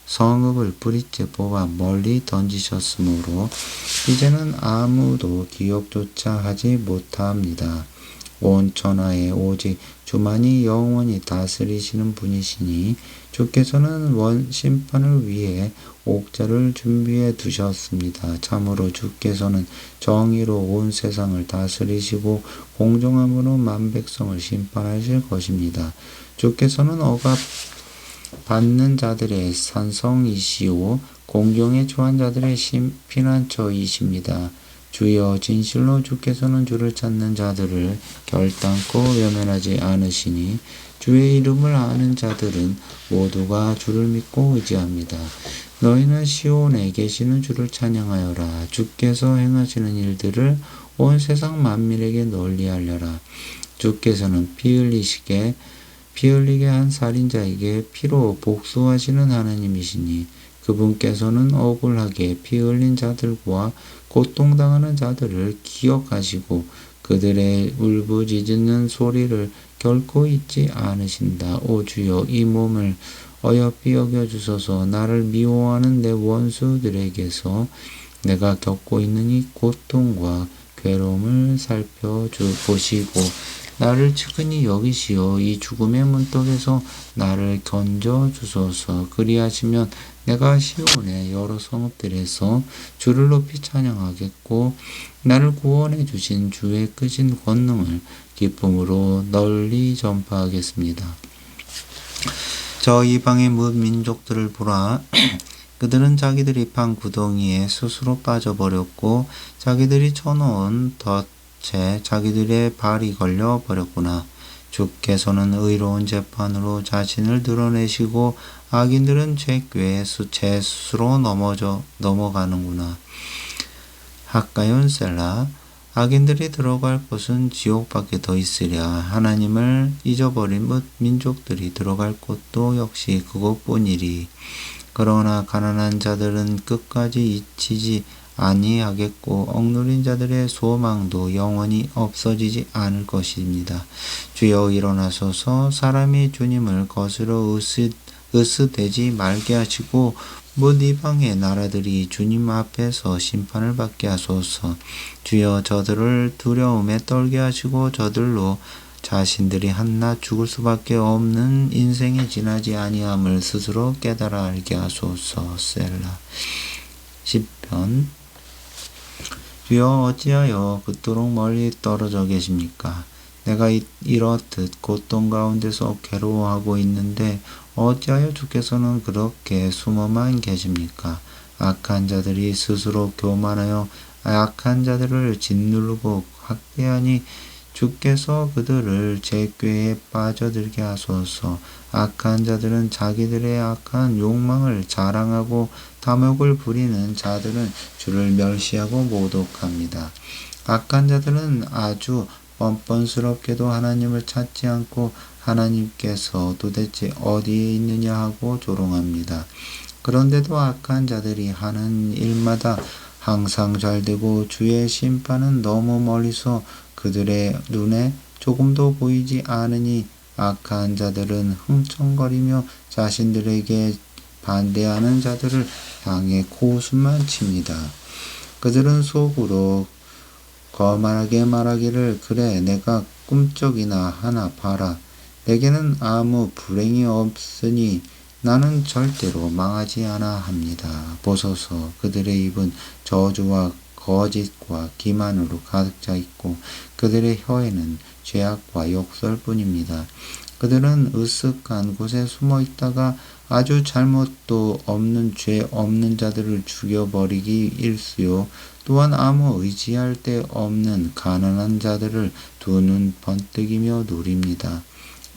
성읍을 뿌리째 뽑아 멀리 던지셨으므로 이제는 아무도 기억조차 하지 못합니다. 온 천하에 오직 주만이 영원히 다스리시는 분이시니 주께서는 심판을 위해 옥자를 준비해 두셨습니다. 참으로 주께서는 정의로 온 세상을 다스리시고 공정함으로 만백성을 심판하실 것입니다. 주께서는 억압받는 자들의 산성이시오 공경에 처한 자들의 피난처이십니다. 주여 진실로 주께서는 주를 찾는 자들을 결단코 외면하지 않으시니 주의 이름을 아는 자들은 모두가 주를 믿고 의지합니다. 너희는 시온에 계시는 주를 찬양하여라. 주께서 행하시는 일들을 온 세상 만민에게 널리 알려라. 주께서는 피 흘리게 한 살인자에게 피로 복수하시는 하나님이시니 그분께서는 억울하게 피 흘린 자들과 고통당하는 자들을 기억하시고 그들의 울부짖는 소리를 결코 잊지 않으신다. 오 주여 이 몸을 어여삐 여겨주소서. 나를 미워하는 내 원수들에게서 내가 겪고 있는 이 고통과 괴로움을 살펴보시고 나를 측은히 여기시어 이 죽음의 문턱에서 나를 건져주소서. 그리하시면 내가 시온의 여러 성읍들에서 주를 높이 찬양하겠고 나를 구원해 주신 주의 크신 권능을 기쁨으로 널리 전파하겠습니다. 저 이방의 뭇 민족들을 보라. 그들은 자기들이 판 구덩이에 스스로 빠져버렸고 자기들이 쳐놓은 덫에 자기들의 발이 걸려 버렸구나. 주께서는 의로운 재판으로 자신을 드러내시고 악인들은 죄 스스로 넘어가는구나. 학가윤 셀라. 악인들이 들어갈 곳은 지옥밖에 더 있으랴. 하나님을 잊어버린 뭇 민족들이 들어갈 곳도 역시 그것뿐이리. 그러나 가난한 자들은 끝까지 잊히지 아니하겠고 억누린 자들의 소망도 영원히 없어지지 않을 것입니다. 주여 일어나소서. 사람이 주님을 거스러 으스대지 말게 하시고 뭇 이방의 나라들이 주님 앞에서 심판을 받게 하소서. 주여 저들을 두려움에 떨게 하시고 저들로 자신들이 한낱 죽을 수밖에 없는 인생에 지나지 아니함을 스스로 깨달아 알게 하소서. 셀라. 10편. 주여 어찌하여 그토록 멀리 떨어져 계십니까? 내가 이렇듯 고통 가운데서 괴로워하고 있는데 어찌하여 주께서는 그렇게 숨어만 계십니까? 악한 자들이 스스로 교만하여 악한 자들을 짓누르고 학대하니 주께서 그들을 제 꾀에 빠져들게 하소서. 악한 자들은 자기들의 악한 욕망을 자랑하고 탐욕을 부리는 자들은 주를 멸시하고 모독합니다. 악한 자들은 아주 뻔뻔스럽게도 하나님을 찾지 않고 하나님께서 도대체 어디에 있느냐 하고 조롱합니다. 그런데도 악한 자들이 하는 일마다 항상 잘되고 주의 심판은 너무 멀리서 그들의 눈에 조금도 보이지 않으니 악한 자들은 흥청거리며 자신들에게 반대하는 자들을 향해 코웃음만 칩니다. 그들은 속으로 거만하게 말하기를 그래 내가 꿈쩍이나 하나 봐라. 내게는 아무 불행이 없으니 나는 절대로 망하지 않아 합니다. 보소서. 그들의 입은 저주와 거짓과 기만으로 가득 차 있고 그들의 혀에는 죄악과 욕설뿐입니다. 그들은 으쓱한 곳에 숨어 있다가 아주 잘못도 없는 죄 없는 자들을 죽여버리기 일쑤요. 또한 아무 의지할 데 없는 가난한 자들을 두 눈 번뜩이며 노립니다.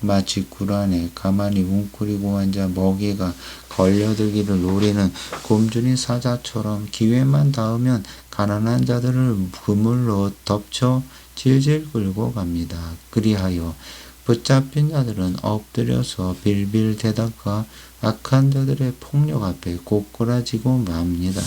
마치 굴 안에 가만히 웅크리고 앉아 먹이가 걸려들기를 노리는 곰주린 사자처럼 기회만 닿으면 가난한 자들을 그물로 덮쳐 질질 끌고 갑니다. 그리하여 붙잡힌 자들은 엎드려서 빌빌 대다가 악한 자들의 폭력 앞에 고꾸라지고 맙니다.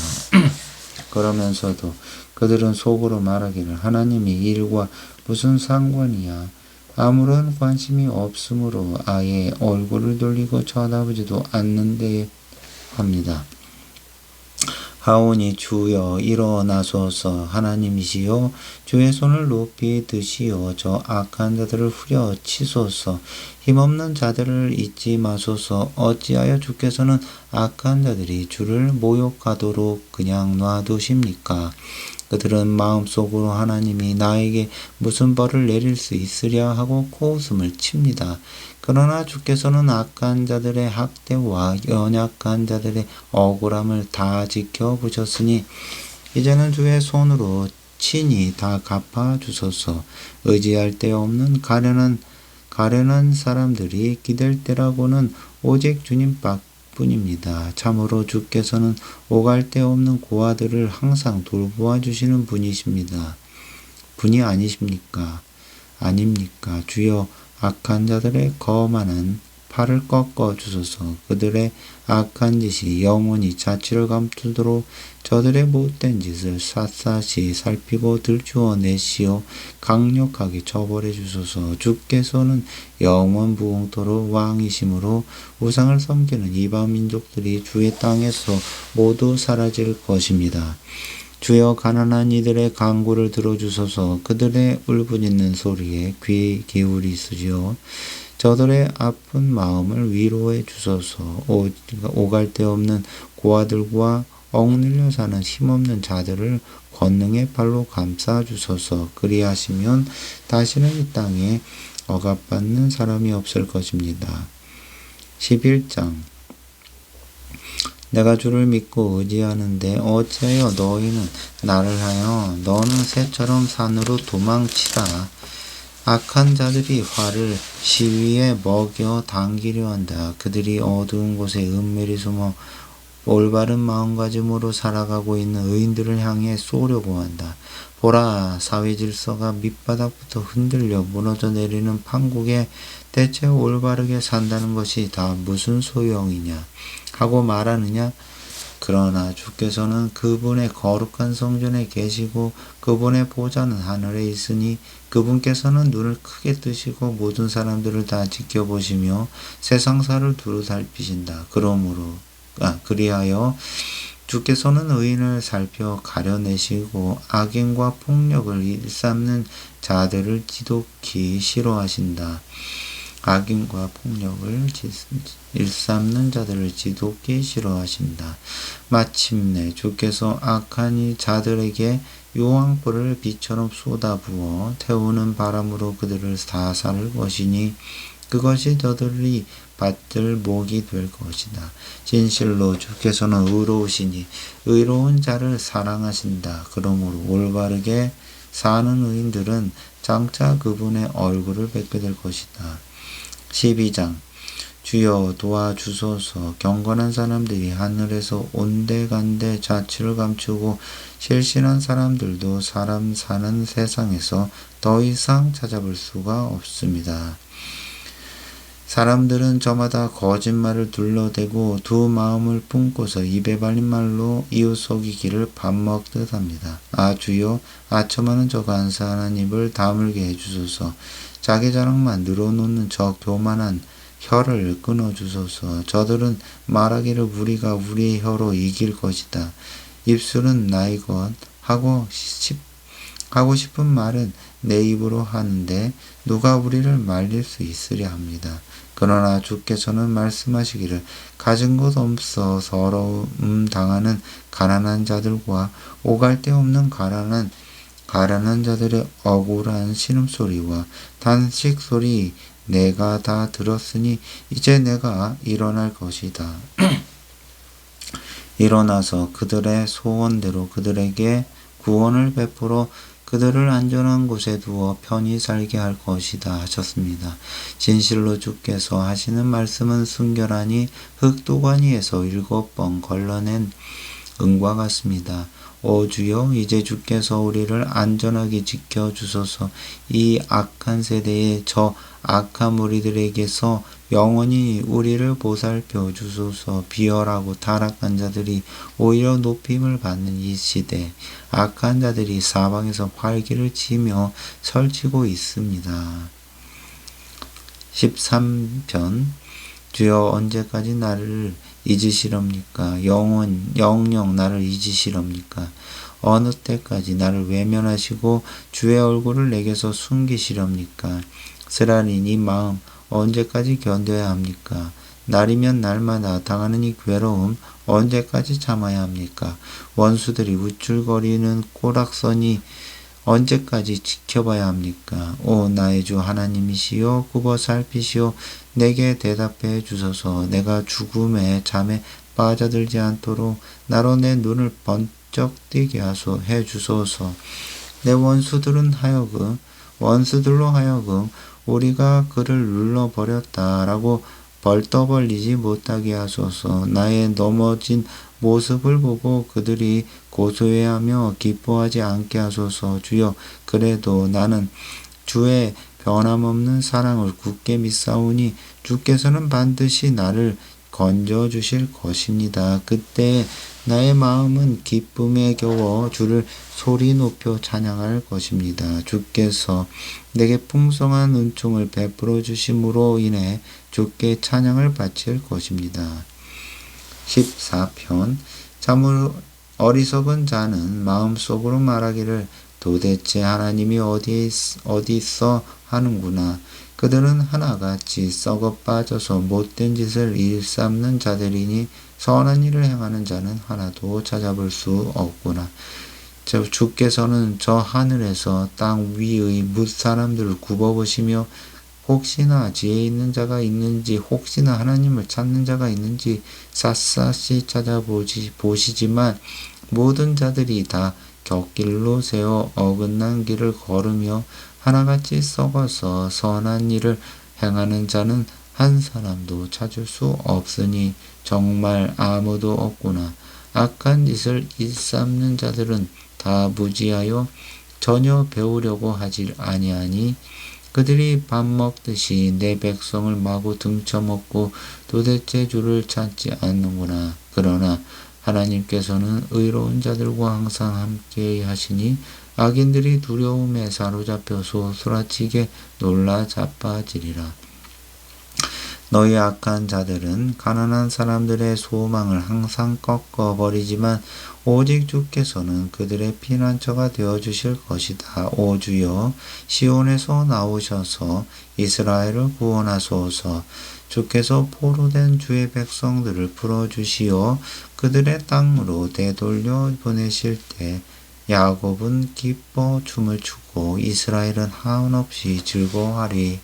그러면서도 그들은 속으로 말하기를 하나님이 일과 무슨 상관이야. 아무런 관심이 없으므로 아예 얼굴을 돌리고 쳐다보지도 않는데 합니다. 하오니 주여 일어나소서. 하나님이시여 주의 손을 높이 드시어 저 악한 자들을 후려 치소서. 힘없는 자들을 잊지 마소서. 어찌하여 주께서는 악한 자들이 주를 모욕하도록 그냥 놔두십니까? 그들은 마음속으로 하나님이 나에게 무슨 벌을 내릴 수 있으랴 하고 코웃음을 칩니다. 그러나 주께서는 악한 자들의 학대와 연약한 자들의 억울함을 다 지켜보셨으니 이제는 주의 손으로 친히 다 갚아주소서. 의지할 데 없는 가련한 사람들이 기댈 때라고는 오직 주님뿐입니다. 참으로 주께서는 오갈 데 없는 고아들을 항상 돌보아 주시는 분이 아니십니까? 아닙니까? 주여 악한 자들의 거만한 팔을 꺾어 주소서. 그들의 악한 짓이 영원히 자취를 감추도록 저들의 못된 짓을 샅샅이 살피고 들추어 내시어 강력하게 처벌해 주소서. 주께서는 영원 부흥토록 왕이심으로 우상을 섬기는 이방 민족들이 주의 땅에서 모두 사라질 것입니다. 주여 가난한 이들의 간구를 들어주소서. 그들의 울부짖는 소리에 귀 기울이시오. 저들의 아픈 마음을 위로해 주소서. 오갈 데 없는 고아들과 억눌려 사는 힘없는 자들을 권능의 발로 감싸 주소서. 그리하시면 다시는 이 땅에 억압받는 사람이 없을 것입니다. 11장 내가 주를 믿고 의지하는데 어찌하여 너희는 나를 하여 너는 새처럼 산으로 도망치라. 악한 자들이 화를 시위에 먹여 당기려 한다. 그들이 어두운 곳에 은밀히 숨어 올바른 마음가짐으로 살아가고 있는 의인들을 향해 쏘려고 한다. 보라, 사회 질서가 밑바닥부터 흔들려 무너져 내리는 판국에 대체 올바르게 산다는 것이 다 무슨 소용이냐 하고 말하느냐. 그러나 주께서는 그분의 거룩한 성전에 계시고 그분의 보좌는 하늘에 있으니 그분께서는 눈을 크게 뜨시고 모든 사람들을 다 지켜보시며 세상사를 두루 살피신다. 그리하여 주께서는 의인을 살펴 가려내시고 악인과 폭력을 일삼는 자들을 지독히 싫어하신다. 악인과 폭력을 일삼는 자들을 지독히 싫어하신다. 마침내 주께서 악한 이 자들에게 요왕불을 비처럼 쏟아부어 태우는 바람으로 그들을 다 살 것이니 그것이 저들이 받들 목이 될 것이다. 진실로 주께서는 의로우시니 의로운 자를 사랑하신다. 그러므로 올바르게 사는 의인들은 장차 그분의 얼굴을 뵙게 될 것이다. 12장 주여 도와주소서. 경건한 사람들이 하늘에서 온데간데 자취를 감추고 실신한 사람들도 사람 사는 세상에서 더 이상 찾아볼 수가 없습니다. 사람들은 저마다 거짓말을 둘러대고 두 마음을 품고서 입에 발린 말로 이웃 속이기를 밥 먹듯 합니다. 아 주여, 아첨하는 저 간사한 입을 다물게 해주소서. 자기 자랑만 늘어놓는 저 교만한 혀를 끊어주소서. 저들은 말하기를 우리가 우리의 혀로 이길 것이다. 입술은 나의 것 하고 싶은 말은 내 입으로 하는데 누가 우리를 말릴 수 있으랴 합니다. 그러나 주께서는 말씀하시기를 가진 것 없어 서러움 당하는 가난한 자들과 오갈 데 없는 가난한 자들의 억울한 신음소리와 단식소리 내가 다 들었으니 이제 내가 일어날 것이다. 일어나서 그들의 소원대로 그들에게 구원을 베풀어 그들을 안전한 곳에 두어 편히 살게 할 것이다 하셨습니다. 진실로 주께서 하시는 말씀은 순결하니 흙도가니에서 7번 걸러낸 은과 같습니다. 오 주여, 이제 주께서 우리를 안전하게 지켜주소서. 이 악한 세대의 저 악한 무리들에게서 영원히 우리를 보살펴 주소서. 비열하고 타락한 자들이 오히려 높임을 받는 이 시대, 악한 자들이 사방에서 활기를 치며 설치고 있습니다. 13편 주여 언제까지 나를 잊으시렵니까? 영영 나를 잊으시렵니까? 어느 때까지 나를 외면하시고 주의 얼굴을 내게서 숨기시렵니까? 쓰라린 이 마음 언제까지 견뎌야 합니까? 날이면 날마다 당하는 이 괴로움 언제까지 참아야 합니까? 원수들이 우쭐거리는 꼬락서니 언제까지 지켜봐야 합니까? 오 나의 주 하나님이시여, 굽어 살피시오. 내게 대답해 주소서. 내가 죽음의 잠에 빠져들지 않도록 나로 내 눈을 번쩍 뜨게 해 주소서. 내 원수들로 하여금 우리가 그를 눌러버렸다라고 벌떠벌리지 못하게 하소서. 나의 넘어진 모습을 보고 그들이 고소해하며 기뻐하지 않게 하소서. 주여, 그래도 나는 주의 변함없는 사랑을 굳게 믿사오니 주께서는 반드시 나를 건져주실 것입니다. 그때 나의 마음은 기쁨에 겨워 주를 소리 높여 찬양할 것입니다. 주께서 내게 풍성한 은총을 베풀어 주심으로 인해 주께 찬양을 바칠 것입니다. 14편 참으로 어리석은 자는 마음속으로 말하기를 도대체 하나님이 어디 있어 하는구나. 그들은 하나같이 썩어 빠져서 못된 짓을 일삼는 자들이니 선한 일을 행하는 자는 하나도 찾아볼 수 없구나. 주께서는 저 하늘에서 땅 위의 뭇사람들을 굽어보시며 혹시나 지혜 있는 자가 있는지, 혹시나 하나님을 찾는 자가 있는지 샅샅이 찾아보시지만 모든 자들이 다 곁길로 세워 어긋난 길을 걸으며 하나같이 썩어서 선한 일을 행하는 자는 한 사람도 찾을 수 없으니 정말 아무도 없구나. 악한 짓을 일삼는 자들은 다 무지하여 전혀 배우려고 하질 아니하니 그들이 밥 먹듯이 내 백성을 마구 등쳐먹고 도대체 주를 찾지 않는구나. 그러나 하나님께서는 의로운 자들과 항상 함께 하시니 악인들이 두려움에 사로잡혀 소스라치게 놀라 자빠지리라. 너희 악한 자들은 가난한 사람들의 소망을 항상 꺾어버리지만 오직 주께서는 그들의 피난처가 되어주실 것이다. 오 주여, 시온에서 나오셔서 이스라엘을 구원하소서. 주께서 포로된 주의 백성들을 풀어주시어 그들의 땅으로 되돌려 보내실 때 야곱은 기뻐 춤을 추고 이스라엘은 한없이 즐거워하리라.